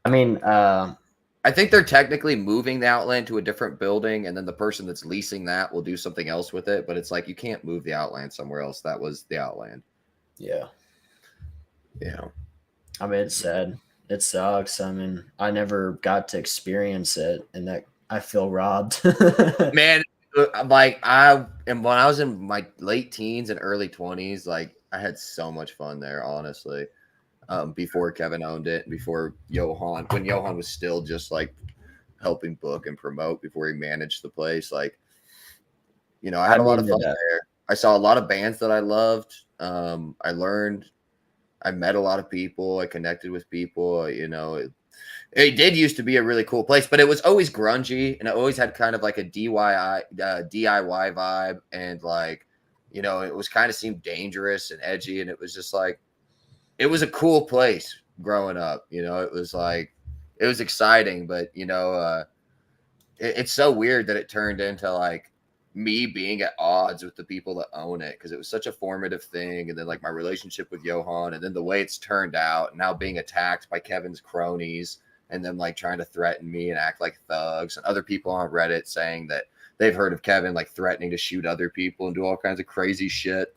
Speaker 2: I mean,
Speaker 1: I think they're technically moving the Outland to a different building, and then the person that's leasing that will do something else with it. But it's like you can't move the Outland somewhere else. That was the Outland.
Speaker 2: Yeah.
Speaker 1: Yeah.
Speaker 2: I mean, it's sad. It sucks. I mean, I never got to experience it, and that I feel robbed.
Speaker 1: Man, like when I was in my late teens and early 20s, like I had so much fun there, honestly. Before Kevin owned it, before Johan, when Johan was still just like helping book and promote before he managed the place. Like, you know, I had a lot of fun there. I saw a lot of bands that I loved. I met a lot of people. I connected with people. You know, it did used to be a really cool place, but it was always grungy, and it always had kind of like a DIY vibe, and like, you know, it was kind of seemed dangerous and edgy, and it was just like, it was a cool place growing up. You know, it was like, it was exciting, but you know, it's so weird that it turned into like me being at odds with the people that own it, because it was such a formative thing. And then like my relationship with Johan, and then the way it's turned out, now being attacked by Kevin's cronies, and then like trying to threaten me and act like thugs, and other people on Reddit saying that they've heard of Kevin like threatening to shoot other people and do all kinds of crazy shit.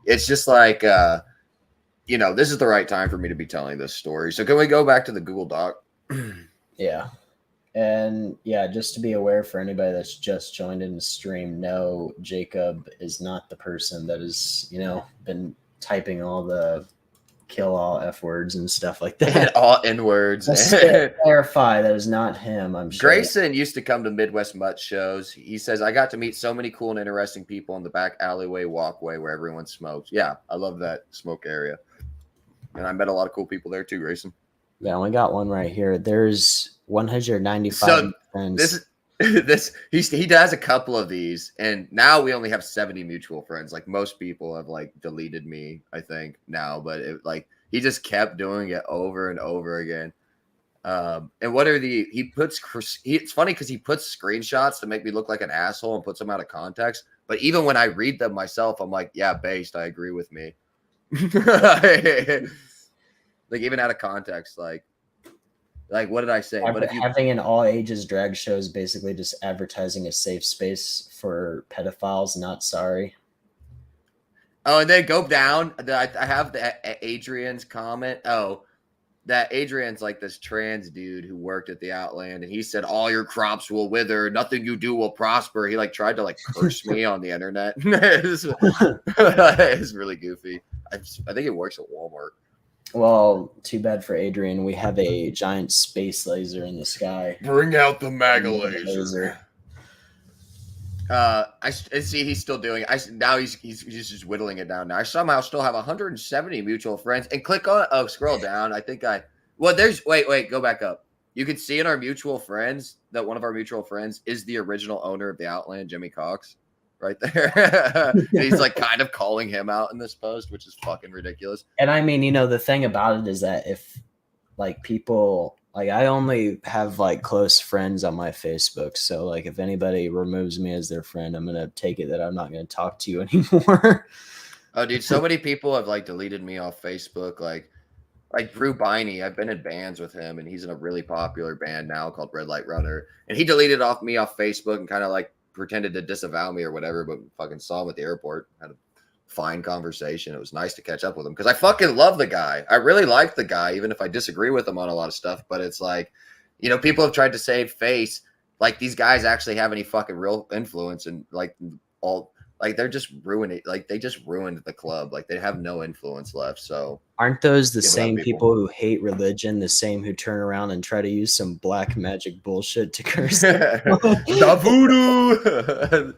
Speaker 1: It's just like, you know, this is the right time for me to be telling this story. So can we go back to the Google Doc?
Speaker 2: Yeah. And yeah, just to be aware for anybody that's just joined in the stream, no, Jacob is not the person that has, you know, been typing all the kill all F words and stuff like that.
Speaker 1: All N words.
Speaker 2: Let's clarify that is not him, I'm sure.
Speaker 1: Grayson used to come to Midwest Mutt shows. He says, I got to meet so many cool and interesting people in the back alleyway walkway where everyone smokes. Yeah, I love that smoke area. And I met a lot of cool people there too, Grayson.
Speaker 2: Yeah, I only got one right here. There's 195 friends.
Speaker 1: He does a couple of these, and now we only have 70 mutual friends. Like most people have like deleted me, I think now, but he just kept doing it over and over again. And what are it's funny because he puts screenshots to make me look like an asshole and puts them out of context. But even when I read them myself, I'm like, yeah, based, I agree with me. Like even out of context, like what did I say? But if
Speaker 2: having an all ages drag show is basically just advertising a safe space for pedophiles. Not sorry.
Speaker 1: Oh, and then go down. I have the Adrian's comment. Oh, that Adrian's like this trans dude who worked at the Outland, and he said all your crops will wither, nothing you do will prosper. He like tried to like curse me on the internet. It's really goofy. I think it works at Walmart.
Speaker 2: Well, too bad for Adrian. We have a giant space laser in the sky.
Speaker 1: Bring out the MAGA laser. I see he's still doing it. Now he's just whittling it down. Now I somehow still have 170 mutual friends. And click on scroll down. Wait, go back up. You can see in our mutual friends that one of our mutual friends is the original owner of the Outland, Jimmy Cox. Right there. He's like kind of calling him out in this post, which is fucking ridiculous.
Speaker 2: And I mean, you know, the thing about it is that if like people, like I only have like close friends on my Facebook. So like if anybody removes me as their friend, I'm going to take it that I'm not going to talk to you anymore.
Speaker 1: Oh, dude, so many people have like deleted me off Facebook. Like Drew Biney, I've been in bands with him, and he's in a really popular band now called Red Light Runner. And he deleted me off Facebook and kind of like pretended to disavow me or whatever, but fucking saw him at the airport, had a fine conversation. It was nice to catch up with him because I fucking love the guy. I really like the guy, even if I disagree with him on a lot of stuff. But it's like, you know, people have tried to save face like these guys actually have any fucking real influence, and like all like they're just ruining. Like they just ruined the club. Like they have no influence left. So
Speaker 2: aren't those the
Speaker 1: give it up,
Speaker 2: same
Speaker 1: people.
Speaker 2: people who hate religion, the same who turn around and try to use some black magic bullshit to curse
Speaker 1: The voodoo.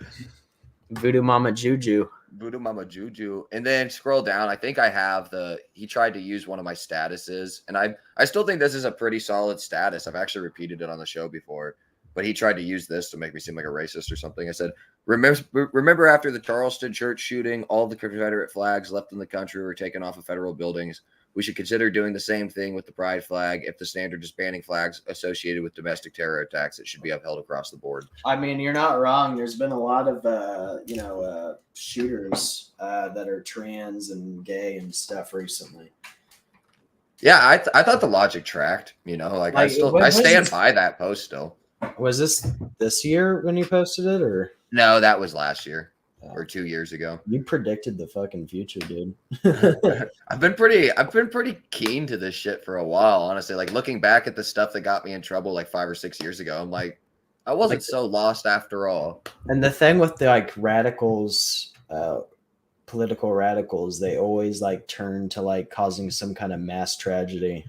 Speaker 2: Voodoo Mama Juju?
Speaker 1: Voodoo Mama Juju. And then scroll down. I think I have he tried to use one of my statuses. And I still think this is a pretty solid status. I've actually repeated it on the show before. But he tried to use this to make me seem like a racist or something. I said, remember after the Charleston church shooting, all the Confederate flags left in the country were taken off of federal buildings. We should consider doing the same thing with the pride flag. If the standard is banning flags associated with domestic terror attacks, it should be upheld across the board.
Speaker 2: I mean, you're not wrong. There's been a lot of, shooters that are trans and gay and stuff recently.
Speaker 1: Yeah, I thought the logic tracked, I stand by that post still.
Speaker 2: Was this year when you posted it, or
Speaker 1: no? That was last year or 2 years ago.
Speaker 2: You predicted the fucking future, dude.
Speaker 1: I've been pretty keen to this shit for a while, honestly. Like looking back at the stuff that got me in trouble like 5 or 6 years ago, I'm like, I wasn't so lost after all.
Speaker 2: And the thing with the radicals, political radicals, they always turn to causing some kind of mass tragedy,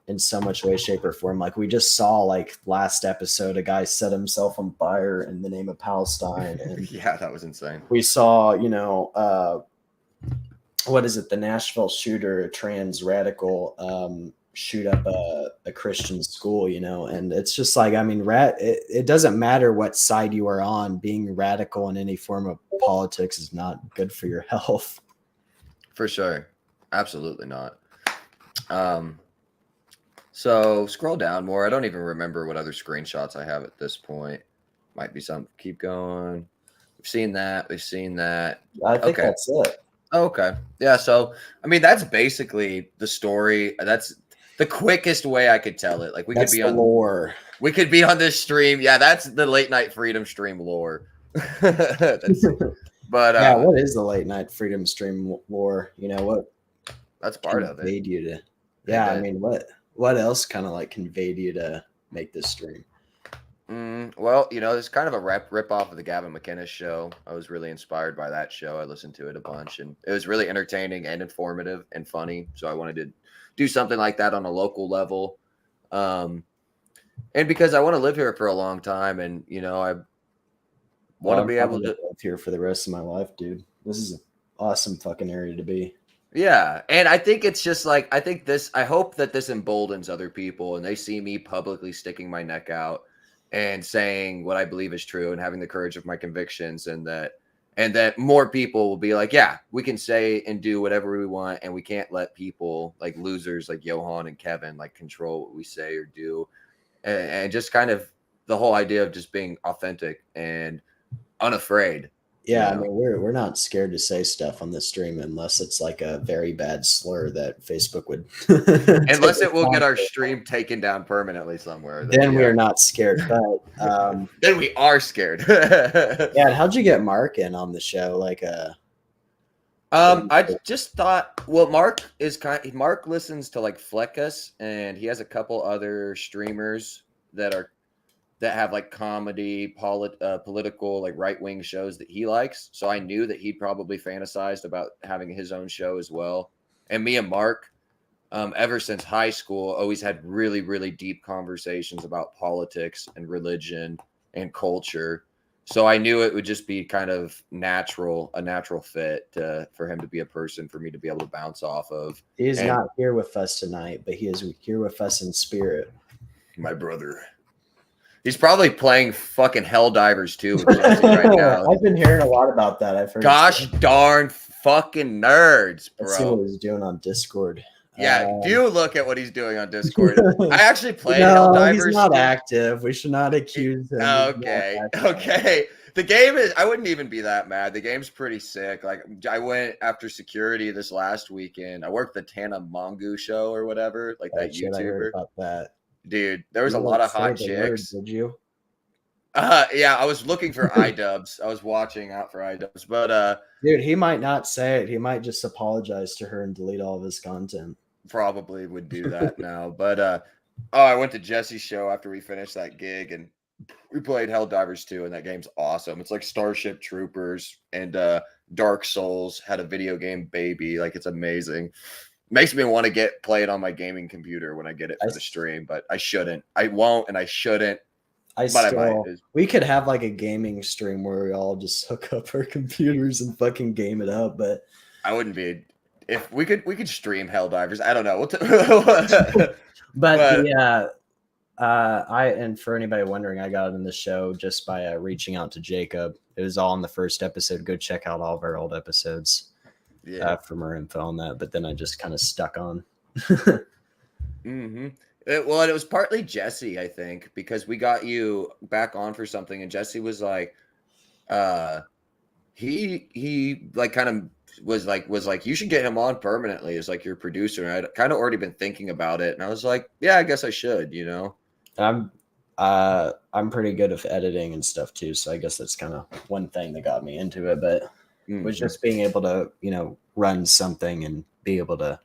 Speaker 2: in so much way, shape, or form. Like we just saw last episode, a guy set himself on fire in the name of Palestine. And
Speaker 1: yeah, that was insane.
Speaker 2: We saw, what is it? The Nashville shooter, a trans radical, shoot up a Christian school, and it's just it doesn't matter what side you are on. Being radical in any form of politics is not good for your health.
Speaker 1: For sure. Absolutely not. So scroll down more. I don't even remember what other screenshots I have at this point. Might be some. Keep going. We've seen that.
Speaker 2: I think that's it.
Speaker 1: Okay. Yeah. So, that's basically the story. That's the quickest way I could tell it. Like we could be on
Speaker 2: lore.
Speaker 1: We could be on this stream. Yeah, that's the late night freedom stream lore. But
Speaker 2: what is the late night freedom stream lore? What?
Speaker 1: That's part of it.
Speaker 2: You to, yeah. What else kind of conveyed you to make this stream?
Speaker 1: Well, it's kind of a rip off of the Gavin McInnes show. I was really inspired by that show. I listened to it a bunch, and it was really entertaining and informative and funny. So I wanted to do something like that on a local level. And because I want to live here for a long time, and I want to be able to
Speaker 2: live here for the rest of my life, dude. This is an awesome fucking area to be.
Speaker 1: Yeah. And I think it's just I hope that this emboldens other people and they see me publicly sticking my neck out and saying what I believe is true and having the courage of my convictions, and that more people will be like, yeah, we can say and do whatever we want, and we can't let people like losers like Johan and Kevin control what we say or do. And just kind of the whole idea of just being authentic and unafraid.
Speaker 2: Yeah, we're not scared to say stuff on the stream unless it's a very bad slur that Facebook would.
Speaker 1: Unless it will get our stream taken down permanently somewhere.
Speaker 2: Then we are not scared. But
Speaker 1: then we are scared.
Speaker 2: Yeah, how'd you get Mark in on the show?
Speaker 1: I just thought. Well, Mark listens to Fleckus, and he has a couple other streamers that have comedy, political, right-wing shows that he likes. So I knew that he'd probably fantasized about having his own show as well. And me and Mark, ever since high school, always had really, really deep conversations about politics and religion and culture. So I knew it would just be kind of a natural fit for him to be a person for me to be able to bounce off of.
Speaker 2: He is not here with us tonight, but he is here with us in spirit.
Speaker 1: My brother. He's probably playing fucking Helldivers too with Jesse right now.
Speaker 2: I've been hearing a lot about that. I've heard.
Speaker 1: Gosh darn fucking nerds, bro.
Speaker 2: Let's see what he's doing on Discord.
Speaker 1: Yeah, do look at what he's doing on Discord. I actually played Helldivers.
Speaker 2: He's not active. We should not accuse him.
Speaker 1: Okay. The game is. I wouldn't even be that mad. The game's pretty sick. I went after security this last weekend. I worked the Tana Mongu show or whatever, that YouTuber.
Speaker 2: I heard about that.
Speaker 1: Dude, there was a lot of hot chicks.
Speaker 2: Did you?
Speaker 1: Yeah, I was looking for iDubbbz. I was watching out for iDubbbz, but
Speaker 2: dude, he might not say it. He might just apologize to her and delete all of his content.
Speaker 1: Probably would do that now. But I went to Jesse's show after we finished that gig, and We played Helldivers 2, and that game's awesome. It's like Starship Troopers and Dark Souls had a video game baby. Like, it's amazing. Makes me want to play it on my gaming computer when I get it for the stream, but I shouldn't. I won't, and I shouldn't.
Speaker 2: I might. We could have like a gaming stream where we all just hook up our computers and fucking game it up, but
Speaker 1: I wouldn't be. If we could stream Helldivers. I don't know.
Speaker 2: but yeah. And for anybody wondering, I got in the show just by reaching out to Jacob. It was all in the first episode. Go check out all of our old episodes for more info on that. But then I just kind of stuck on.
Speaker 1: Mm-hmm. Well, it was partly Jesse, I think, because we got you back on for something, and Jesse was like, he like kind of was like, you should get him on permanently as like your producer. And I'd kind of already been thinking about it, and I was like, yeah, I guess I should, you know.
Speaker 2: I'm pretty good at editing and stuff too, so I guess that's kind of one thing that got me into it. But was just being able to, run something and be able to,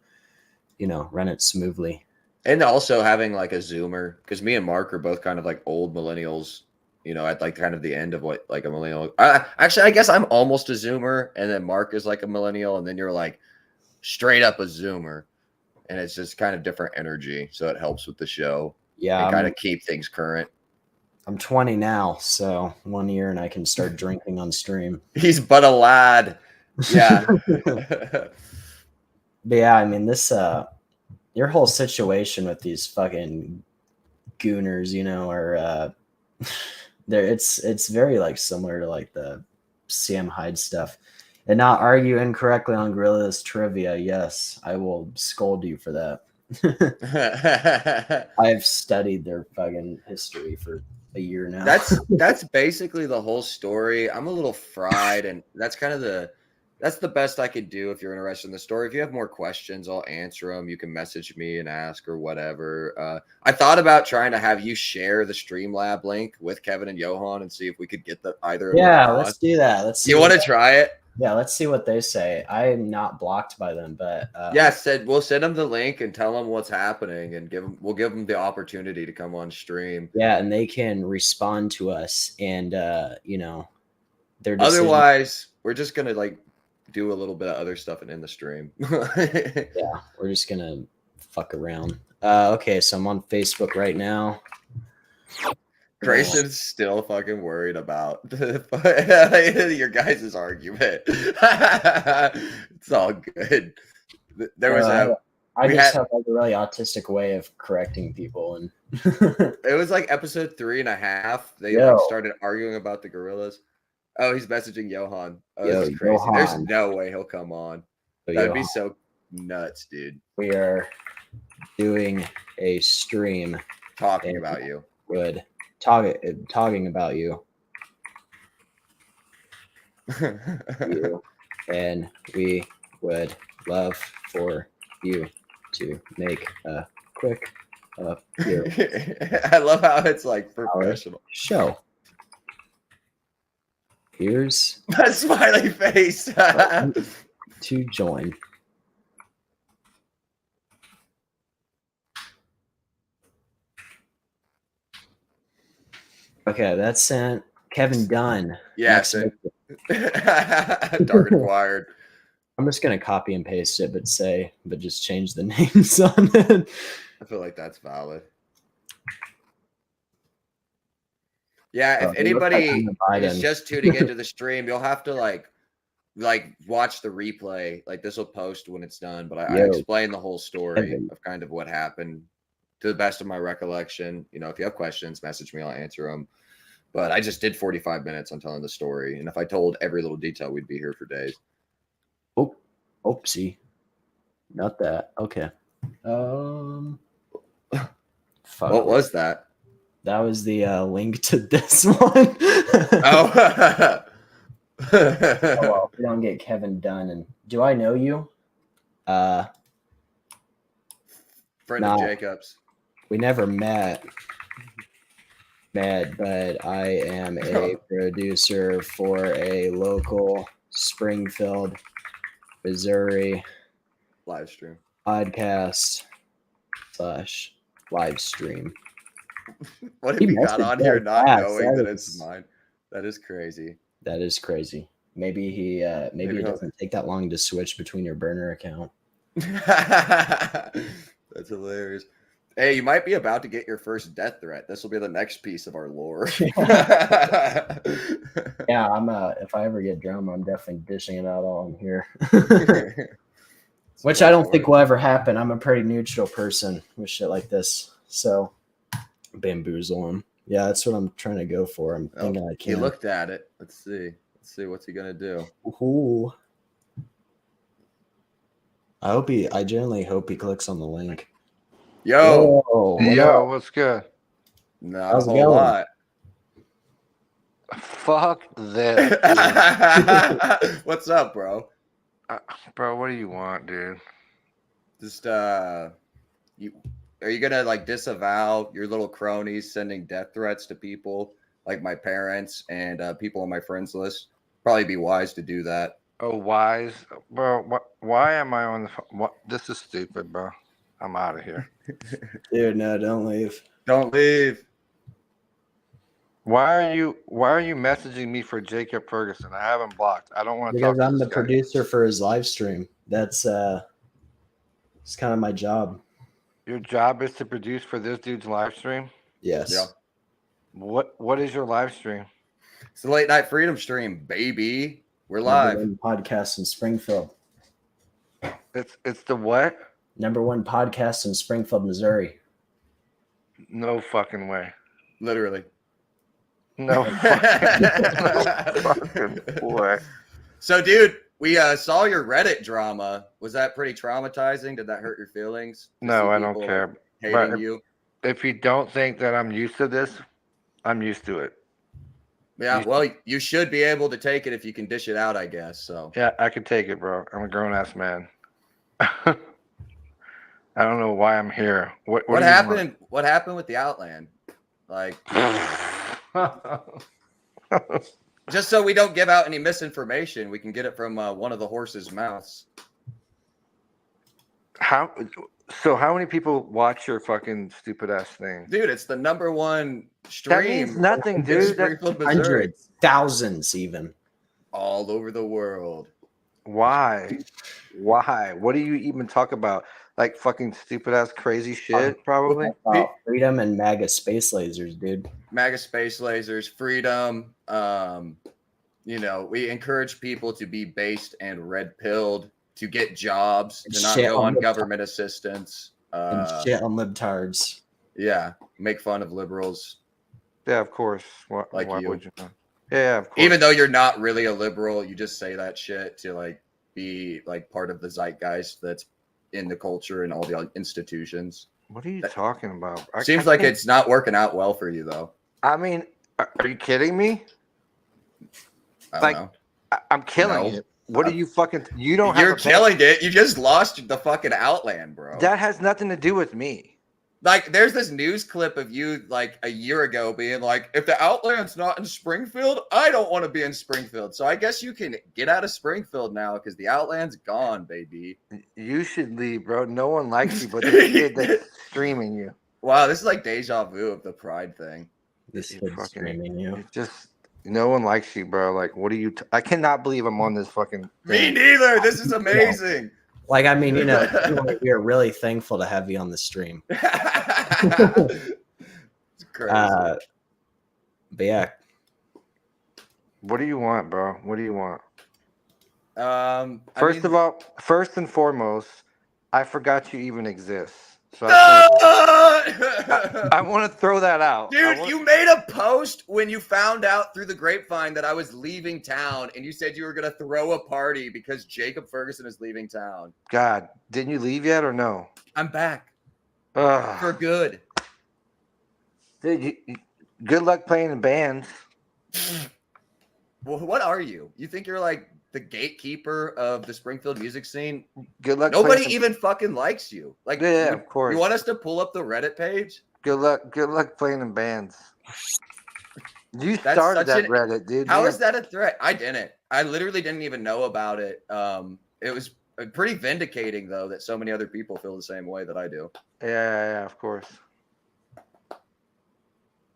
Speaker 2: run it smoothly.
Speaker 1: And also having like a Zoomer, because me and Mark are both kind of like old millennials, at like kind of the end of what like a millennial. Actually, I guess I'm almost a Zoomer, and then Mark is like a millennial, and then you're like straight up a Zoomer, and it's just kind of different energy, so it helps with the show.
Speaker 2: Yeah,
Speaker 1: kind of keep things current.
Speaker 2: I'm 20 now, so 1 year and I can start drinking on stream.
Speaker 1: He's but a lad. Yeah.
Speaker 2: But yeah, I mean, this your whole situation with these fucking gooners, are it's very like similar to like the Sam Hyde stuff. And not argue incorrectly on Gorilla's trivia. Yes, I will scold you for that. I've studied their fucking history for a year now.
Speaker 1: That's basically the whole story. I'm a little fried, and that's kind of the best I could do. If you're interested in the story, if you have more questions, I'll answer them. You can message me and ask or whatever. I thought about trying to have you share the Streamlab link with Kevin and Johan and see if we could get either.
Speaker 2: Yeah, let's do that. Let's see.
Speaker 1: You want to try it?
Speaker 2: Yeah, let's see what they say. I'm not blocked by them, but
Speaker 1: we'll send them the link and tell them what's happening, and we'll give them the opportunity to come on stream.
Speaker 2: Yeah, and they can respond to us, and their decision.
Speaker 1: Otherwise, we're just gonna like do a little bit of other stuff and end the stream.
Speaker 2: Yeah, we're just gonna fuck around. Okay, so I'm on Facebook right now.
Speaker 1: Grayson's still fucking worried about your guys' argument. It's all good. There was
Speaker 2: I just have like a really autistic way of correcting people, and
Speaker 1: it was like episode 3.5. They started arguing about the gorillas. Oh, he's messaging Johan. Oh, this is crazy.
Speaker 2: Johan.
Speaker 1: There's no way he'll come on. That'd be so nuts, dude.
Speaker 2: We are doing a stream
Speaker 1: talking about you.
Speaker 2: Good. Talking about you. And we would love for you to make a quick appearance.
Speaker 1: I love how it's like professional.
Speaker 2: Show. Here's
Speaker 1: a smiley face
Speaker 2: to join. Okay, that's sent. Kevin Dunn.
Speaker 1: Yeah, Dark Acquired.
Speaker 2: I'm just gonna copy and paste it, but just change the names on it.
Speaker 1: I feel like that's valid. Yeah, if anybody is just tuning into the stream, you'll have to like watch the replay. Like this will post when it's done, but I explain the whole story of kind of what happened to the best of my recollection. If you have questions, message me, I'll answer them. But I just did 45 minutes on telling the story, and if I told every little detail, we'd be here for days.
Speaker 2: Oh, oopsie, not that. Okay.
Speaker 1: What was that?
Speaker 2: That was the link to this one.
Speaker 1: Oh.
Speaker 2: Oh well, we don't get Kevin Dunn. And do I know you?
Speaker 1: Friend of Jacob's.
Speaker 2: We never met. But I am a producer for a local Springfield, Missouri
Speaker 1: live stream
Speaker 2: podcast / live stream.
Speaker 1: What if
Speaker 2: He
Speaker 1: he got
Speaker 2: messaged
Speaker 1: on here
Speaker 2: that
Speaker 1: not
Speaker 2: fast.
Speaker 1: knowing
Speaker 2: That
Speaker 1: that it's
Speaker 2: is-
Speaker 1: mine? That is crazy.
Speaker 2: That is crazy. Maybe he maybe it
Speaker 1: he'll-
Speaker 2: doesn't take that long to switch between your burner account.
Speaker 1: That's hilarious. Hey, you might be about to get your first death threat. This will be the next piece of our lore.
Speaker 2: Yeah, I'm if I ever get drama, I'm definitely dishing it out all in here. Which I don't think will ever happen. I'm a pretty neutral person with shit like this. So bamboozle him. Yeah, that's what I'm trying to go for. I'm thinking I
Speaker 1: He
Speaker 2: can.
Speaker 1: looked at it. Let's see. What's he gonna do.
Speaker 2: Ooh. I genuinely hope he clicks on the link.
Speaker 1: Yo.
Speaker 14: Yo, what's good?
Speaker 1: Not
Speaker 2: How's
Speaker 1: a
Speaker 2: it
Speaker 1: whole
Speaker 2: going?
Speaker 1: lot.
Speaker 14: Fuck this.
Speaker 1: What's up, bro?
Speaker 14: Bro, what do you want, dude?
Speaker 1: Just are you gonna like disavow your little cronies sending death threats to people like my parents and people on my friends list? Probably be wise to do that.
Speaker 14: Oh, wise, bro. Why am I on the phone? What? This is stupid, bro. I'm out of here.
Speaker 2: Dude, no, don't leave.
Speaker 1: Don't leave.
Speaker 14: Why are you messaging me for Jacob Ferguson? I have him blocked. I don't want to talk
Speaker 2: Because
Speaker 14: to
Speaker 2: I'm
Speaker 14: this
Speaker 2: the
Speaker 14: guy.
Speaker 2: producer for his live stream. That's it's kind of my job.
Speaker 14: Your job is to produce for this dude's live stream?
Speaker 2: Yes.
Speaker 1: Yeah.
Speaker 14: What is your live stream?
Speaker 1: It's the late night freedom stream, baby. We're
Speaker 2: Number
Speaker 1: live.
Speaker 2: one podcast in Springfield.
Speaker 14: It's the what?
Speaker 2: Number one podcast in Springfield, Missouri.
Speaker 14: No fucking way.
Speaker 1: Literally.
Speaker 14: No fucking way.
Speaker 1: So, dude, we saw your Reddit drama. Was that pretty traumatizing? Did that hurt your feelings? to
Speaker 14: No,
Speaker 1: see
Speaker 14: I don't
Speaker 1: people
Speaker 14: care.
Speaker 1: Hating
Speaker 14: But
Speaker 1: you.
Speaker 14: if you don't think that I'm used to this, I'm used to it.
Speaker 1: Yeah, well, you should be able to take it if you can dish it out, I guess. So
Speaker 14: Yeah, I can take it, bro. I'm a grown ass man. I don't know why I'm here. What do you
Speaker 1: happened? What happened with the Outland? Like, just so we don't give out any misinformation, we can get it from one of the horse's mouths.
Speaker 14: How many people watch your fucking stupid ass thing?
Speaker 1: Dude, it's the number one stream.
Speaker 14: That means nothing,
Speaker 1: in
Speaker 14: dude.
Speaker 1: Springfield, Missouri.
Speaker 2: Hundreds, thousands, even.
Speaker 1: All over the world.
Speaker 14: Why? What do you even talk about? Like fucking stupid ass crazy shit, probably.
Speaker 2: Freedom and MAGA space lasers, dude.
Speaker 1: MAGA space lasers, freedom. We encourage people to be based and red pilled, to get jobs, to not go on government assistance.
Speaker 2: And shit on libtards.
Speaker 1: Yeah, make fun of liberals.
Speaker 14: Yeah, of course. Why
Speaker 1: you.
Speaker 14: would you not? Yeah, of course.
Speaker 1: Even though you're not really a liberal, you just say that shit to like be like part of the zeitgeist that's in the culture and all the institutions.
Speaker 14: What are you talking about?
Speaker 1: Seems like it's not working out well for you, though.
Speaker 14: I mean, are you kidding me?
Speaker 1: I don't know.
Speaker 14: I'm killing it. What are you fucking? You don't.
Speaker 1: You're killing it. You just lost the fucking Outland, bro.
Speaker 14: That has nothing to do with me.
Speaker 1: Like, there's this news clip of you like a year ago being like, if the Outland's not in Springfield, I don't want to be in Springfield. So I guess you can get out of Springfield now because the Outland's gone, baby.
Speaker 14: You should leave, bro. No one likes you, but the kid that's streaming you.
Speaker 1: Wow, this is like deja vu of the Pride thing.
Speaker 2: This kid's streaming you.
Speaker 14: It's just no one likes you, bro. Like, what are you? I cannot believe I'm on this fucking
Speaker 1: Me
Speaker 14: thing.
Speaker 1: neither. This is amazing.
Speaker 2: Like, I mean, we are really thankful to have you on the stream.
Speaker 1: It's crazy.
Speaker 2: But yeah.
Speaker 14: What do you want, bro? What do you want?
Speaker 1: First
Speaker 14: of all, first and foremost, I forgot you even exist. So I want to throw that out.
Speaker 1: Dude, you made a post when you found out through the grapevine that I was leaving town, and you said you were going to throw a party because Jacob Ferguson is leaving town.
Speaker 14: God, didn't you leave yet or no?
Speaker 1: I'm back.
Speaker 14: Ugh.
Speaker 1: For good.
Speaker 14: Dude, good luck playing in bands.
Speaker 1: Well, what are you? You think you're like the gatekeeper of the Springfield music scene?
Speaker 14: Good luck.
Speaker 1: Nobody even fucking likes you. Like,
Speaker 14: yeah, of course.
Speaker 1: You want us to pull up the Reddit page?
Speaker 14: Good luck playing in bands. You started that Reddit, dude.
Speaker 1: How is that a threat? I didn't. I literally didn't even know about it. It was pretty vindicating, though, that so many other people feel the same way that I do.
Speaker 14: Yeah, of course.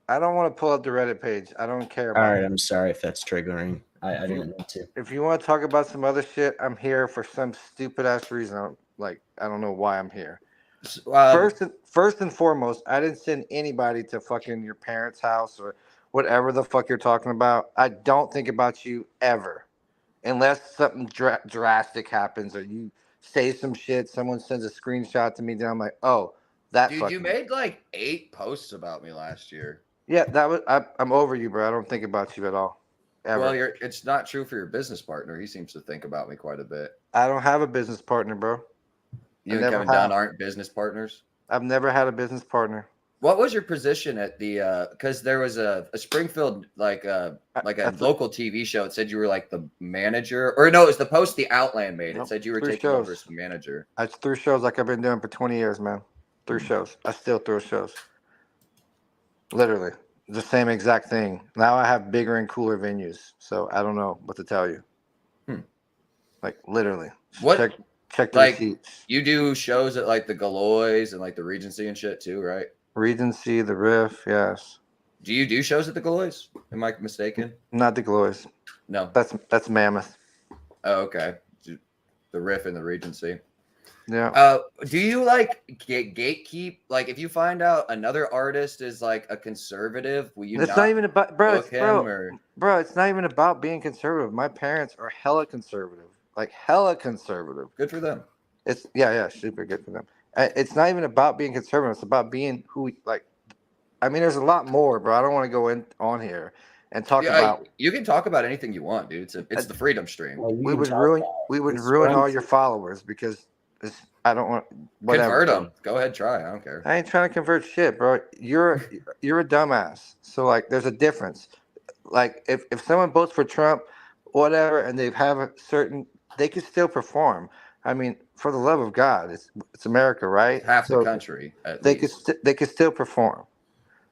Speaker 14: I don't want to pull up the Reddit page. I don't care
Speaker 2: All
Speaker 14: about
Speaker 2: right,
Speaker 14: it.
Speaker 2: I'm sorry if that's triggering. I didn't mean to.
Speaker 14: If you want to talk about some other shit, I'm here for some stupid ass reason. I don't know why I'm here. First and foremost, I didn't send anybody to fucking your parents' house or whatever the fuck you're talking about. I don't think about you ever, unless something drastic happens or you say some shit. Someone sends a screenshot to me, then I'm like, oh, that.
Speaker 1: Dude, you made like 8 posts about me last year.
Speaker 14: Yeah, that was. I'm over you, bro. I don't think about you at all. Ever.
Speaker 1: Well, it's not true for your business partner. He seems to think about me quite a bit.
Speaker 14: I don't have a business partner, bro.
Speaker 1: You and Kevin Dunn aren't business partners?
Speaker 14: I've never had a business partner.
Speaker 1: What was your position at the because there was a Springfield like a local TV show. It said you were like the manager, or no, it was the post the Outland made. It said you were taking over as the manager.
Speaker 14: I threw shows like I've been doing for 20 years, man. 3 shows. I still throw shows. Literally. The same exact thing. Now I have bigger and cooler venues. So I don't know what to tell you. Like literally.
Speaker 1: What
Speaker 14: check the
Speaker 1: like
Speaker 14: receipts.
Speaker 1: You do shows at like the Galois and like the Regency and shit too, right?
Speaker 14: Regency, the Riff, yes.
Speaker 1: Do you do shows at the Galois? Am I mistaken?
Speaker 14: Not the Galois.
Speaker 1: No.
Speaker 14: That's Mammoth.
Speaker 1: Oh, okay. The Riff and the Regency.
Speaker 14: Yeah.
Speaker 1: Do you like gatekeep? Like, if you find out another artist is like a conservative, will you?
Speaker 14: It's not even about, bro.
Speaker 1: Bro,
Speaker 14: it's not even about being conservative. My parents are hella conservative, like hella conservative.
Speaker 1: Good for them.
Speaker 14: It's yeah, super good for them. It's not even about being conservative. It's about being who like. I mean, there's a lot more, bro. I don't want to go on here and talk about.
Speaker 1: You can talk about anything you want, dude. It's the freedom stream.
Speaker 14: We would ruin all your followers because. I don't want whatever.
Speaker 1: Convert them. Go ahead, try. I don't care.
Speaker 14: I ain't trying to convert shit, bro. You're a dumbass. So like, there's a difference. Like if someone votes for Trump, whatever, and they have a certain, they can still perform. I mean, for the love of God, it's America, right?
Speaker 1: Half the country.
Speaker 14: They could still perform.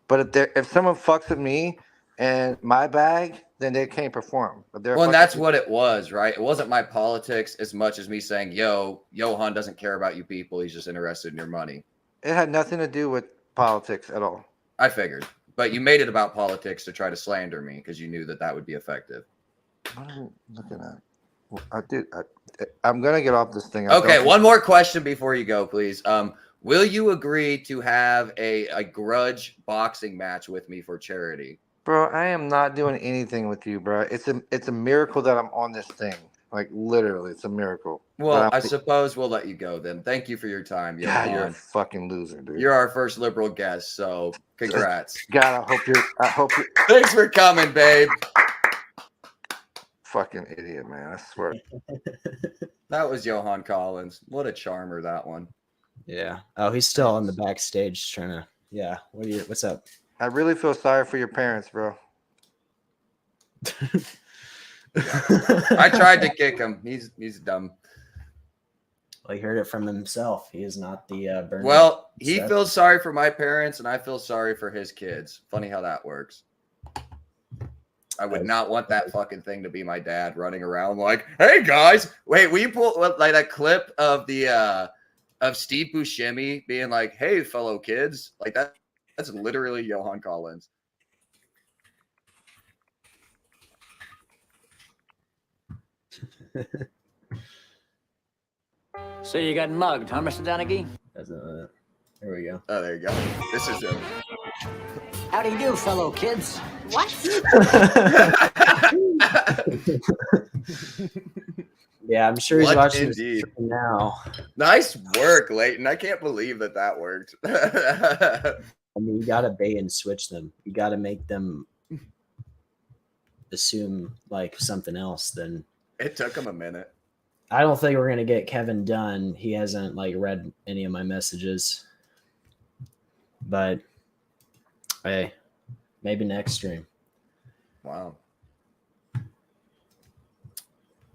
Speaker 14: But if someone fucks with me and my bag, then they can't perform. But
Speaker 1: well, and that's what it was, right? It wasn't my politics as much as me saying, yo, Johan doesn't care about you people. He's just interested in your money.
Speaker 14: It had nothing to do with politics at all.
Speaker 1: I figured. But you made it about politics to try to slander me because you knew that would be effective.
Speaker 14: What are you looking at? I'm going to get off this thing.
Speaker 1: Okay, one more question before you go, please. Will you agree to have a grudge boxing match with me for charity?
Speaker 14: Bro, I am not doing anything with you, bro. It's a miracle that I'm on this thing. Like literally, it's a miracle.
Speaker 1: Well, I suppose we'll let you go then. Thank you for your time.
Speaker 14: Yeah, you're a fucking loser, dude.
Speaker 1: You're our first liberal guest, so congrats.
Speaker 14: God, I hope you.
Speaker 1: Thanks for coming, babe.
Speaker 14: Fucking idiot, man. I swear.
Speaker 1: That was Johan Collins. What a charmer that one.
Speaker 2: Yeah. Oh, he's still on the backstage trying to. Yeah. What's up?
Speaker 14: I really feel sorry for your parents, bro.
Speaker 1: I tried to kick him. He's dumb.
Speaker 2: Well, he heard it from himself. He is not the burner.
Speaker 1: Well, he feels sorry for my parents, and I feel sorry for his kids. Funny how that works. I would not want that fucking thing to be my dad running around like, "Hey guys, wait, will you pull like that clip of the of Steve Buscemi being like, "Hey fellow kids," like that." That's literally Johan Collins.
Speaker 15: So you got mugged, huh, Mr. Donaghy?
Speaker 2: There we go.
Speaker 1: Oh, there you go. This is him.
Speaker 15: How do you do, fellow kids?
Speaker 6: What?
Speaker 2: Yeah, I'm sure he's watching this now.
Speaker 1: Nice work, Leighton. I can't believe that worked.
Speaker 2: I mean, you got to bait and switch them. You got to make them assume like something else. Then
Speaker 1: it took him a minute.
Speaker 2: I don't think we're gonna get Kevin Dunn. He hasn't like read any of my messages, but hey, maybe next stream.
Speaker 1: Wow.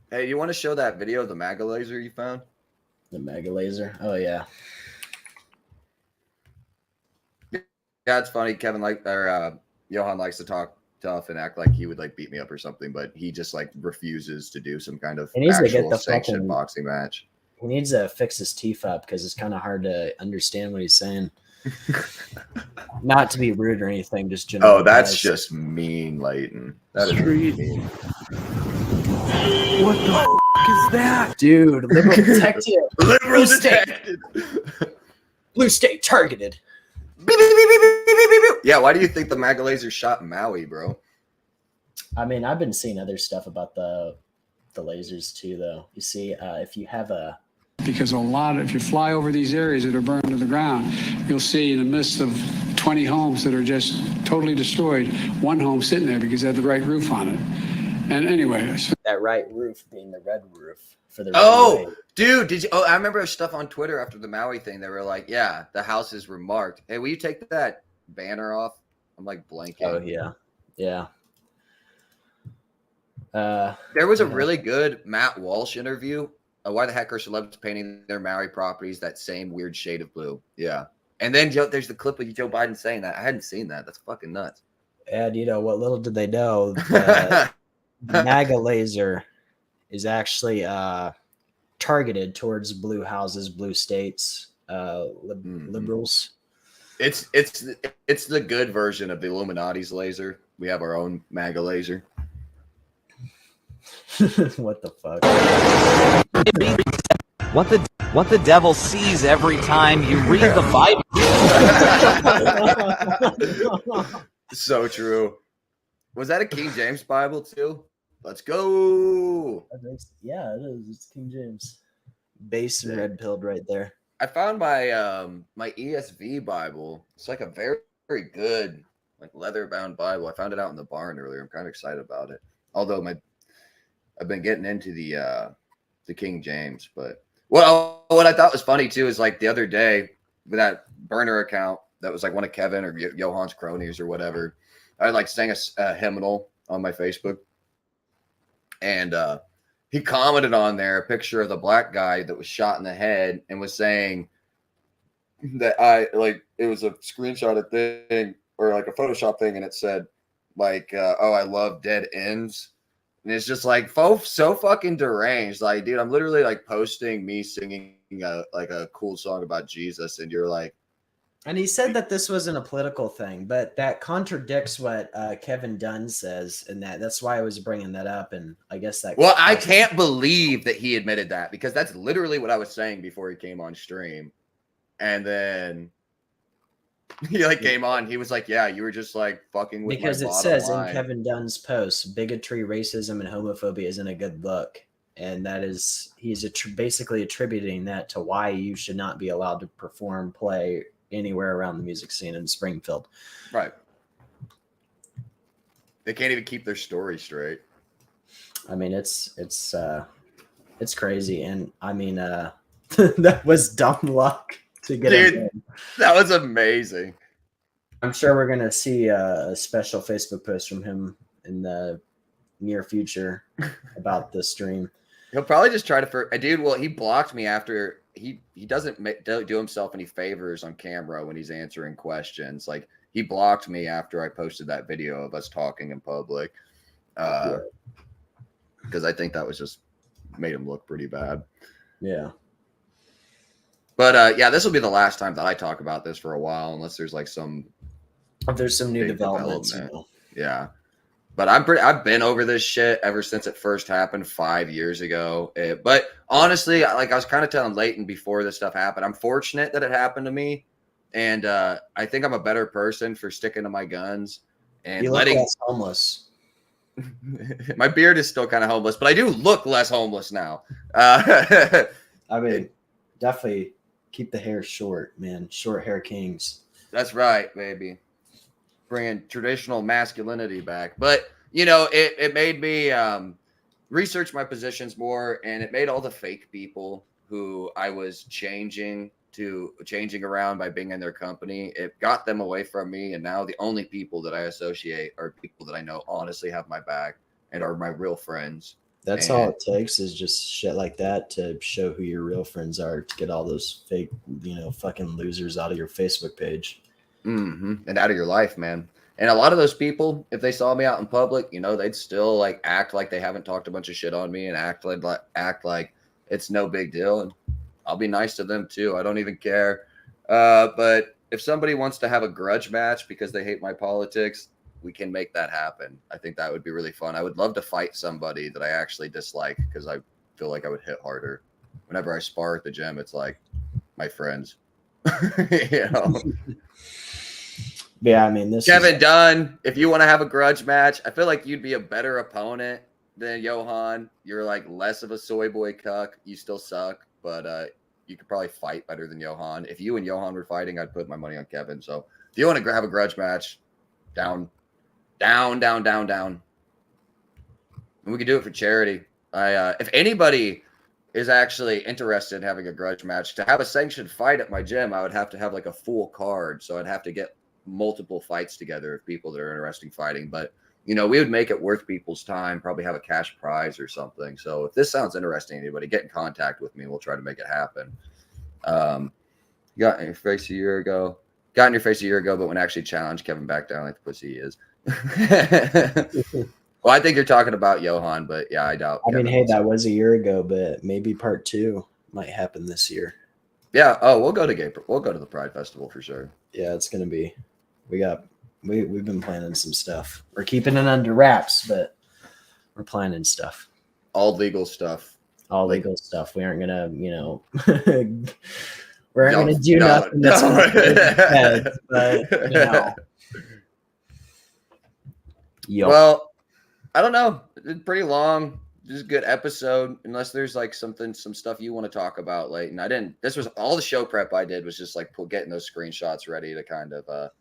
Speaker 1: Hey, you want to show that video of the Maga laser you found?
Speaker 2: The Maga laser? Oh yeah.
Speaker 1: Yeah, it's funny. Johan likes to talk tough and act like he would like beat me up or something, but he just like refuses to do some kind of actual sanctioned boxing match.
Speaker 2: He needs to fix his teeth up because it's kind of hard to understand what he's saying. Not to be rude or anything, just general.
Speaker 1: Oh, that's just mean, Leighton. That is mean.
Speaker 12: What the is that?
Speaker 2: Dude, liberal detective.
Speaker 1: Liberal
Speaker 2: Blue state.
Speaker 1: detective.
Speaker 2: Blue state targeted.
Speaker 1: Yeah, why do you think the MAGA laser shot Maui, bro?
Speaker 2: I mean, I've been seeing other stuff about the lasers too, though. You see, if you have a
Speaker 16: because if you fly over these areas that are burned to the ground, you'll see in the midst of 20 homes that are just totally destroyed, one home sitting there because it had the right roof on it. And anyway,
Speaker 2: that right roof being the red roof for the
Speaker 1: Oh, dude, did you? Oh, I remember stuff on Twitter after the Maui thing. They were like, "Yeah, the houses were marked. Hey, will you take that banner off?" I'm like blanking.
Speaker 2: Oh yeah, yeah.
Speaker 1: There was a really good Matt Walsh interview. Why the heck are celebs painting their Maui properties that same weird shade of blue? Yeah, and then there's the clip of Joe Biden saying that. I hadn't seen that. That's fucking nuts.
Speaker 2: And what little did they know, the MAGA laser is actually targeted towards blue houses, blue states, liberals.
Speaker 1: It's the good version of the Illuminati's laser. We have our own MAGA laser.
Speaker 2: What the fuck?
Speaker 17: What the devil sees every time you read the Bible.
Speaker 1: So true. Was that a King James Bible too? Let's go.
Speaker 2: Yeah, it is. It's King James. Base and red pilled right there.
Speaker 1: I found my my ESV Bible. It's like a very, very good like leather bound Bible. I found it out in the barn earlier. I'm kind of excited about it. Although I've been getting into the King James, but what I thought was funny too is like the other day with that burner account that was like one of Kevin or Johan's cronies or whatever. I like sang a hymnal on my Facebook, and he commented on there a picture of the black guy that was shot in the head and was saying that it was a screenshot of thing or like a Photoshop thing, and it said like oh, I love dead ends. And it's just like so fucking deranged. Like, dude, I'm literally like posting me singing a cool song about Jesus, and you're like.
Speaker 2: And he said that this wasn't a political thing, but that contradicts what Kevin Dunn says, and that's why I was bringing that up. And I guess that.
Speaker 1: Well, I can't believe that he admitted that because that's literally what I was saying before he came on stream, and then he came on. He was like, "Yeah, you were just like fucking with
Speaker 2: because
Speaker 1: my
Speaker 2: it says
Speaker 1: line."
Speaker 2: In Kevin Dunn's post, bigotry, racism, and homophobia isn't a good look, and that is he's basically attributing that to why you should not be allowed to perform, play anywhere around the music scene in Springfield.
Speaker 1: Right. They can't even keep their story straight.
Speaker 2: I mean, it's crazy, and I mean, that was dumb luck to get
Speaker 1: Dude,
Speaker 2: him.
Speaker 1: That was amazing.
Speaker 2: I'm sure we're gonna see a special Facebook post from him in the near future about this stream.
Speaker 1: He'll probably just try to dude. Well, he blocked me after he doesn't do himself any favors on camera when he's answering questions. Like he blocked me after I posted that video of us talking in public, because I think that was just made him look pretty bad.
Speaker 2: Yeah.
Speaker 1: But yeah, this will be the last time that I talk about this for a while, unless there's like
Speaker 2: there's some new developments.
Speaker 1: Yeah. But I've been over this shit ever since it first happened 5 years ago. But honestly, like I was kind of telling Leighton before this stuff happened, I'm fortunate that it happened to me. And I think I'm a better person for sticking to my guns and
Speaker 2: you look less homeless.
Speaker 1: My beard is still kind of homeless, but I do look less homeless now.
Speaker 2: I mean, definitely keep the hair short, man. Short hair kings.
Speaker 1: That's right, baby. Bringing traditional masculinity back. But, it made me research my positions more, and it made all the fake people who I was changing around by being in their company. It got them away from me, and now the only people that I associate are people that I know honestly have my back and are my real friends.
Speaker 2: That's all it takes is just shit like that to show who your real friends are, to get all those fake, fucking losers out of your Facebook page.
Speaker 1: Mm-hmm. And out of your life, man. And a lot of those people, if they saw me out in public, they'd still like act like they haven't talked a bunch of shit on me and act like it's no big deal. And I'll be nice to them too. I don't even care. But if somebody wants to have a grudge match because they hate my politics, we can make that happen. I think that would be really fun. I would love to fight somebody that I actually dislike because I feel like I would hit harder. Whenever I spar at the gym, it's like my friends. You know?
Speaker 2: Yeah, I mean, this
Speaker 1: Kevin Dunn, if you want to have a grudge match, I feel like you'd be a better opponent than Johan. You're like less of a soy boy cuck. You still suck, but you could probably fight better than Johan. If you and Johan were fighting, I'd put my money on Kevin. So if you want to have a grudge match, down. And we could do it for charity. If anybody is actually interested in having a grudge match, to have a sanctioned fight at my gym, I would have to have like a full card. So I'd have to get multiple fights together of people that are interested in fighting. But, you know, we would make it worth people's time, probably have a cash prize or something. So if this sounds interesting to anybody, get in contact with me. We'll try to make it happen. You got in your face a year ago. But when I actually challenged Kevin back down like the pussy he is. Well, I think you're talking about Johan, but yeah, I doubt.
Speaker 2: I mean, hey, that was a year ago, but maybe part 2 might happen this year.
Speaker 1: Yeah. Oh, we'll go to the Pride Festival for sure.
Speaker 2: Yeah, it's gonna be. We've been planning some stuff. We're keeping it under wraps, but we're planning stuff.
Speaker 1: All legal stuff.
Speaker 2: Legal stuff. We aren't gonna, you know, we aren't gonna do nothing that's on head, but you know. Yep.
Speaker 1: Well, I don't know. It's pretty long. Just a good episode. Unless there's like some stuff you want to talk about, Leighton. This was all the show prep I did was just like getting those screenshots ready to kind of.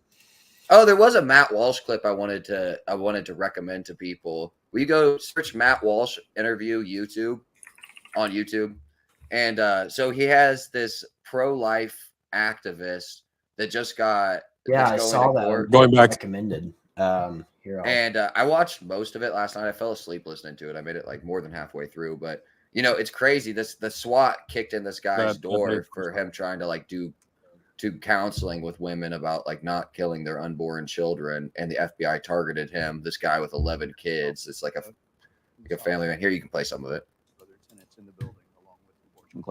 Speaker 1: Oh, there was a Matt Walsh clip I wanted to recommend to people. Will you go search Matt Walsh interview on YouTube? And so he has this pro-life activist that just got.
Speaker 2: Yeah, I saw that.
Speaker 18: Going back.
Speaker 2: Recommended.
Speaker 1: And I watched most of it last night. I fell asleep listening to it. I made it like more than halfway through, but you know, it's crazy. The SWAT kicked in this guy's door for him trying to like do counseling with women about like not killing their unborn children, and the FBI targeted him. This guy with 11 kids. It's like a family man. Here, you can play some of it.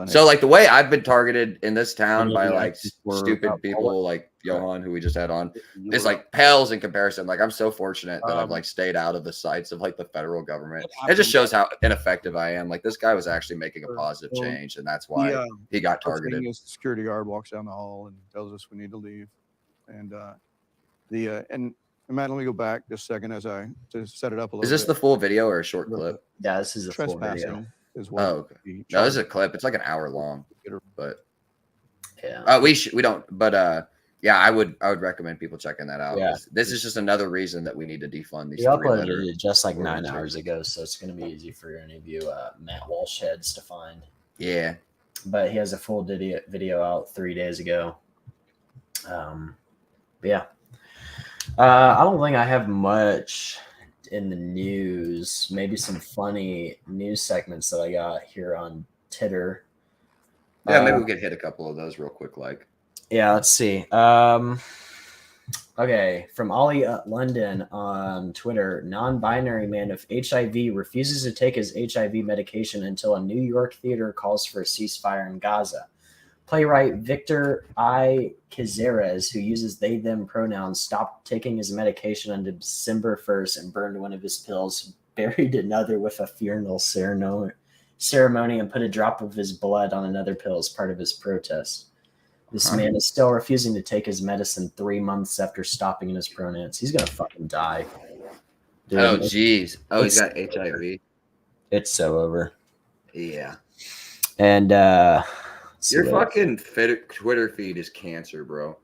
Speaker 1: So like the way I've been targeted in this town by like stupid people like Johan, who we just had on, is like pales in comparison. Like I'm so fortunate that I've like stayed out of the sights of like the federal government. It just shows how ineffective I am. Like this guy was actually making a positive change, and that's why he got targeted.
Speaker 18: The security guard walks down the hall and tells us we need to leave, and and Matt, let me go back just a second as I to set it up a little.
Speaker 1: Is this
Speaker 18: bit.
Speaker 1: The full video or a short clip?
Speaker 2: Yeah, this is a full video.
Speaker 18: Is what
Speaker 1: oh, okay. No, this is a clip. It's like an hour long, but
Speaker 2: yeah,
Speaker 1: we don't. But yeah, I would recommend people checking that out.
Speaker 2: Yeah.
Speaker 1: This is just another reason that we need to defund these.
Speaker 2: We uploaded it just like 9 hours ago, so it's going to be easy for any of you Matt Walsh heads to find.
Speaker 1: Yeah,
Speaker 2: but he has a full video out 3 days ago. But yeah, I don't think I have much in the news. Maybe some funny news segments that I got here on Titter.
Speaker 1: Yeah, maybe we could hit a couple of those real quick. Like,
Speaker 2: yeah, let's see. Okay, from Ollie London on Twitter, non-binary man of HIV refuses to take his HIV medication until a New York theater calls for a ceasefire in Gaza. Playwright Victor I. Cazares, who uses they, them pronouns, stopped taking his medication on December 1st and burned one of his pills, buried another with a funeral ceremony, and put a drop of his blood on another pill as part of his protest. This man is still refusing to take his medicine 3 months after stopping in his pronouns. He's going to fucking die.
Speaker 1: Dude, oh, jeez. Oh, he's got HIV.
Speaker 2: It's so over.
Speaker 1: Yeah.
Speaker 2: And,
Speaker 1: your fucking Twitter feed is cancer, bro.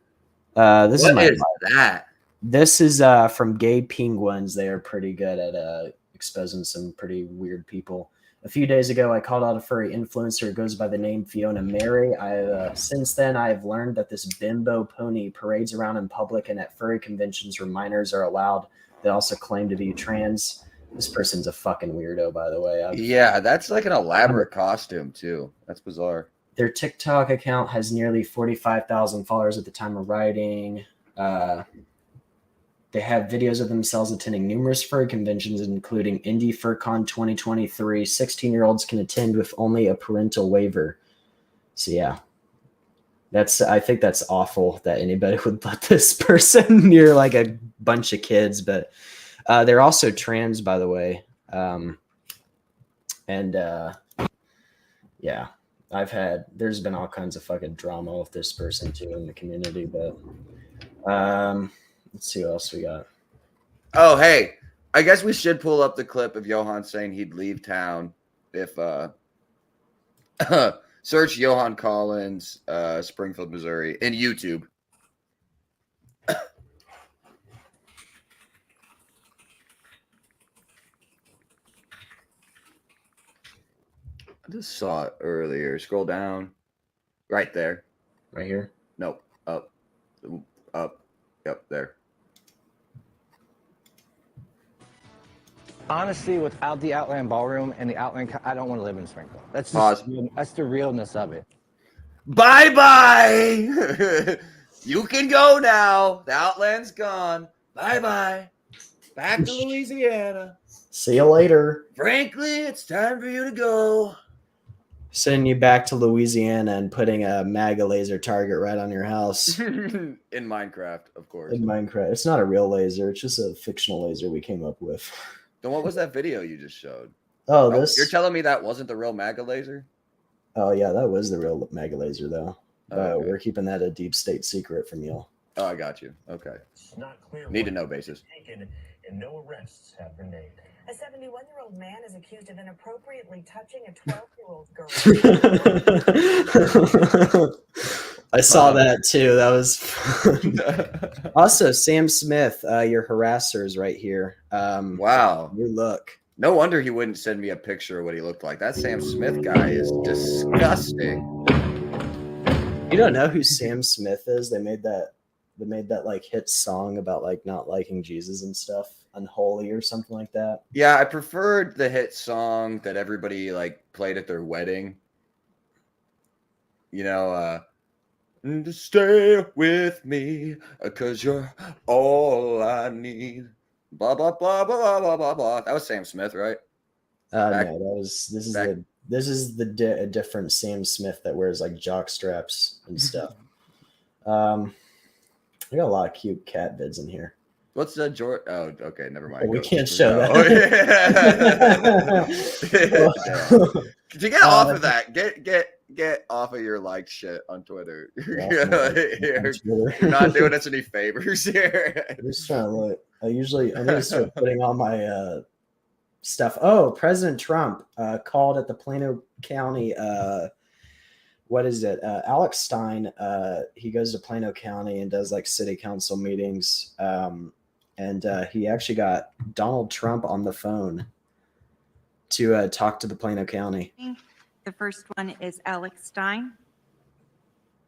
Speaker 2: What is
Speaker 1: that?
Speaker 2: This is from Gay Penguins. They are pretty good at exposing some pretty weird people. A few days ago, I called out a furry influencer who goes by the name Fiona Mary. Since then, I have learned that this bimbo pony parades around in public and at furry conventions where minors are allowed. They also claim to be trans. This person's a fucking weirdo, by the way.
Speaker 1: Yeah, that's like an elaborate costume, too. That's bizarre.
Speaker 2: Their TikTok account has nearly 45,000 followers at the time of writing. They have videos of themselves attending numerous furry conventions, including Indie FurCon 2023. 16-year-olds can attend with only a parental waiver. So, yeah. I think that's awful that anybody would let this person near like a bunch of kids, but they're also trans, by the way. Yeah, there's been all kinds of fucking drama with this person too in the community, but let's see what else we got.
Speaker 1: Oh, hey, I guess we should pull up the clip of Johan saying he'd leave town if search Johan Collins, Springfield, Missouri in YouTube. I just saw it earlier. Scroll down. Right there.
Speaker 2: Right here?
Speaker 1: Nope. Up. Yep, there.
Speaker 8: Honestly, without the Outland Ballroom and the Outland, I don't want to live in Springfield. That's
Speaker 1: Pause.
Speaker 8: that's the realness of it.
Speaker 1: Bye-bye. You can go now. The Outland's gone. Bye-bye. Back to Louisiana.
Speaker 2: See you later.
Speaker 1: Frankly, it's time for you to go.
Speaker 2: Sending you back to Louisiana and putting a MAGA laser target right on your house.
Speaker 1: In Minecraft, of course.
Speaker 2: In Minecraft. It's not a real laser. It's just a fictional laser we came up with.
Speaker 1: Then what was that video you just showed?
Speaker 2: Oh, this?
Speaker 1: You're telling me that wasn't the real MAGA laser?
Speaker 2: Oh, yeah, that was the real MAGA laser, though.
Speaker 1: Okay.
Speaker 2: We're keeping that a deep state secret from you.
Speaker 1: Oh, I got you. Okay.
Speaker 19: It's not clear
Speaker 1: Need to know basis.
Speaker 19: taken and no arrests have been made.
Speaker 20: A 71-year-old man is accused of inappropriately touching a 12-year-old girl.
Speaker 2: I saw that too. That was fun. Also, Sam Smith, your harasser is right here.
Speaker 1: Wow.
Speaker 2: New look.
Speaker 1: No wonder he wouldn't send me a picture of what he looked like. That Sam Smith guy is disgusting.
Speaker 2: You don't know who Sam Smith is? They made that like hit song about like not liking Jesus and stuff. Unholy or something like that.
Speaker 1: Yeah, I preferred the hit song that everybody like played at their wedding. You know, stay with me, 'cause you're all I need. Blah blah blah blah blah blah blah. That was Sam Smith, right?
Speaker 2: No, this is the different Sam Smith that wears like jock straps and stuff. We got a lot of cute cat vids in here.
Speaker 1: What's the George? Oh, okay, never mind.
Speaker 2: We can't show that.
Speaker 1: To get off of that, get off of your like shit on Twitter. You're not doing us any favors here.
Speaker 2: I'm just trying to look. I need to start putting all my stuff. Oh, President Trump called at the Plano County. What is it? Alex Stein. He goes to Plano County and does like city council meetings. And he actually got Donald Trump on the phone to talk to the Plano County.
Speaker 21: The first one is Alex Stein.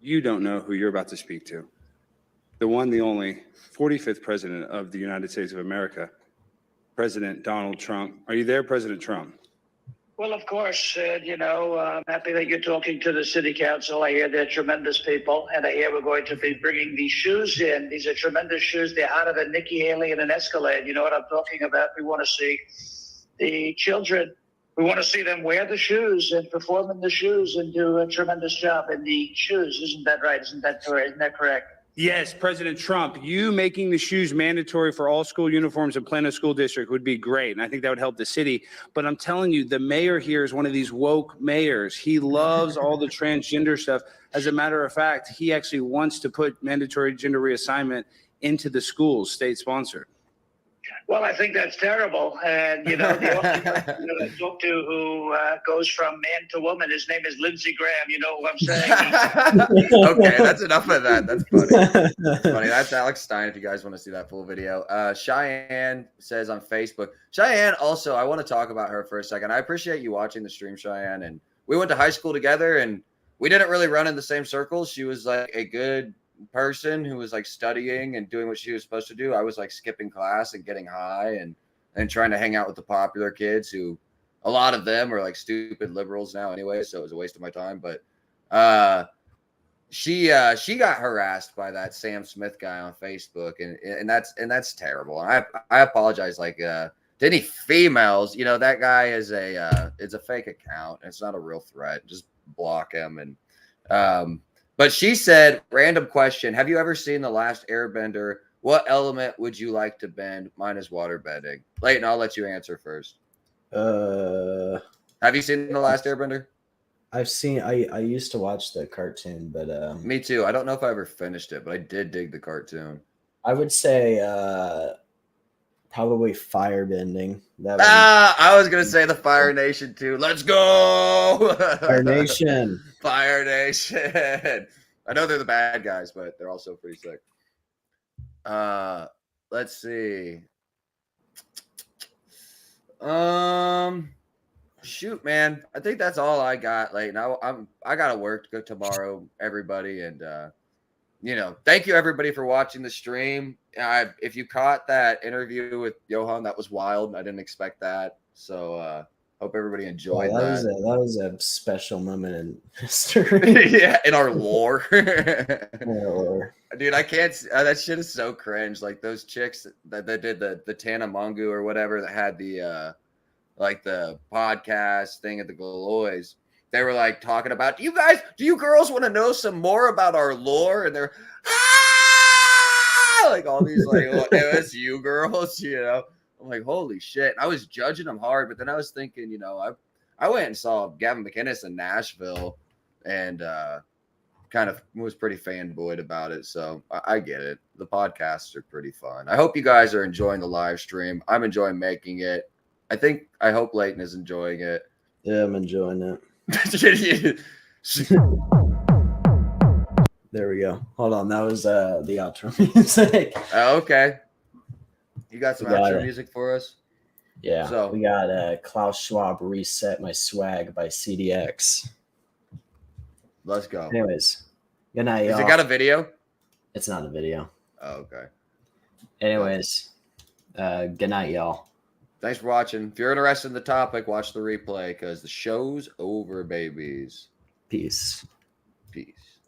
Speaker 22: You don't know who you're about to speak to. The one, the only 45th president of the United States of America, President Donald Trump. Are you there, President Trump?
Speaker 23: Well, of course, I'm happy that you're talking to the city council. I hear they're tremendous people, and I hear we're going to be bringing these shoes in. These are tremendous shoes. They're hotter than Nikki Haley and an Escalade. You know what I'm talking about? We want to see the children. We want to see them wear the shoes and perform in the shoes and do a tremendous job in the shoes. Isn't that right? Isn't that correct?
Speaker 22: Yes, President Trump, you making the shoes mandatory for all school uniforms in Plano School District would be great. And I think that would help the city. But I'm telling you, the mayor here is one of these woke mayors. He loves all the transgender stuff. As a matter of fact, he actually wants to put mandatory gender reassignment into the schools, state sponsored.
Speaker 23: Well, I think that's terrible. And, the only person that I talk to who goes from man to woman, his name is Lindsey Graham. You know who I'm saying?
Speaker 1: Okay, that's enough of that. That's funny. That's funny. That's Alex Stein, if you guys want to see that full video. Cheyenne says on Facebook. Cheyenne, also, I want to talk about her for a second. I appreciate you watching the stream, Cheyenne. And we went to high school together, and we didn't really run in the same circles. She was like a good person who was like studying and doing what she was supposed to do. I was like skipping class and getting high and trying to hang out with the popular kids who a lot of them are like stupid liberals now anyway, so it was a waste of my time. But she got harassed by that Sam Smith guy on Facebook, and that's terrible. I apologize like to any females, that guy is it's a fake account. It's not a real threat. Just block him. And But she said, random question. Have you ever seen The Last Airbender? What element would you like to bend? Mine is water bending. Leighton, I'll let you answer first. Have you seen The Last Airbender?
Speaker 2: I've seen. I used to watch the cartoon, but
Speaker 1: Me too. I don't know if I ever finished it, but I did dig the cartoon.
Speaker 2: I would say probably firebending.
Speaker 1: I was gonna say the Fire Nation too. Let's go,
Speaker 2: Fire Nation.
Speaker 1: Fire Nation. I know they're the bad guys, but they're also pretty sick. Let's see. Shoot, man. I think that's all I got. Like now, I gotta work to go tomorrow, everybody, and thank you everybody for watching the stream. If you caught that interview with Johan, that was wild. I didn't expect that. So hope everybody enjoyed that.
Speaker 2: That was a special moment in history.
Speaker 1: Yeah, in our lore. Dude, I can't. That shit is so cringe. Like those chicks that did the Tana Mongu or whatever that had the the podcast thing at the Galois. They were like talking about, do you girls want to know some more about our lore? And they're like all these like MSU girls, I'm like, holy shit. I was judging them hard, but then I was thinking, I went and saw Gavin McInnes in Nashville and kind of was pretty fanboyed about it. So I get it. The podcasts are pretty fun. I hope you guys are enjoying the live stream. I'm enjoying making it. I hope Leighton is enjoying it.
Speaker 2: Yeah, I'm enjoying it. There we go. Hold on. That was the outro music.
Speaker 1: Okay. You got some outro music for us?
Speaker 2: Yeah. So we got Klaus Schwab Reset My Swag by CDX.
Speaker 1: Let's go.
Speaker 2: Anyways. Good night, y'all.
Speaker 1: Has it got a video?
Speaker 2: It's not a video.
Speaker 1: Oh, okay.
Speaker 2: Anyways. Good night, y'all.
Speaker 1: Thanks for watching. If you're interested in the topic, watch the replay because the show's over, babies.
Speaker 2: Peace.
Speaker 1: Peace.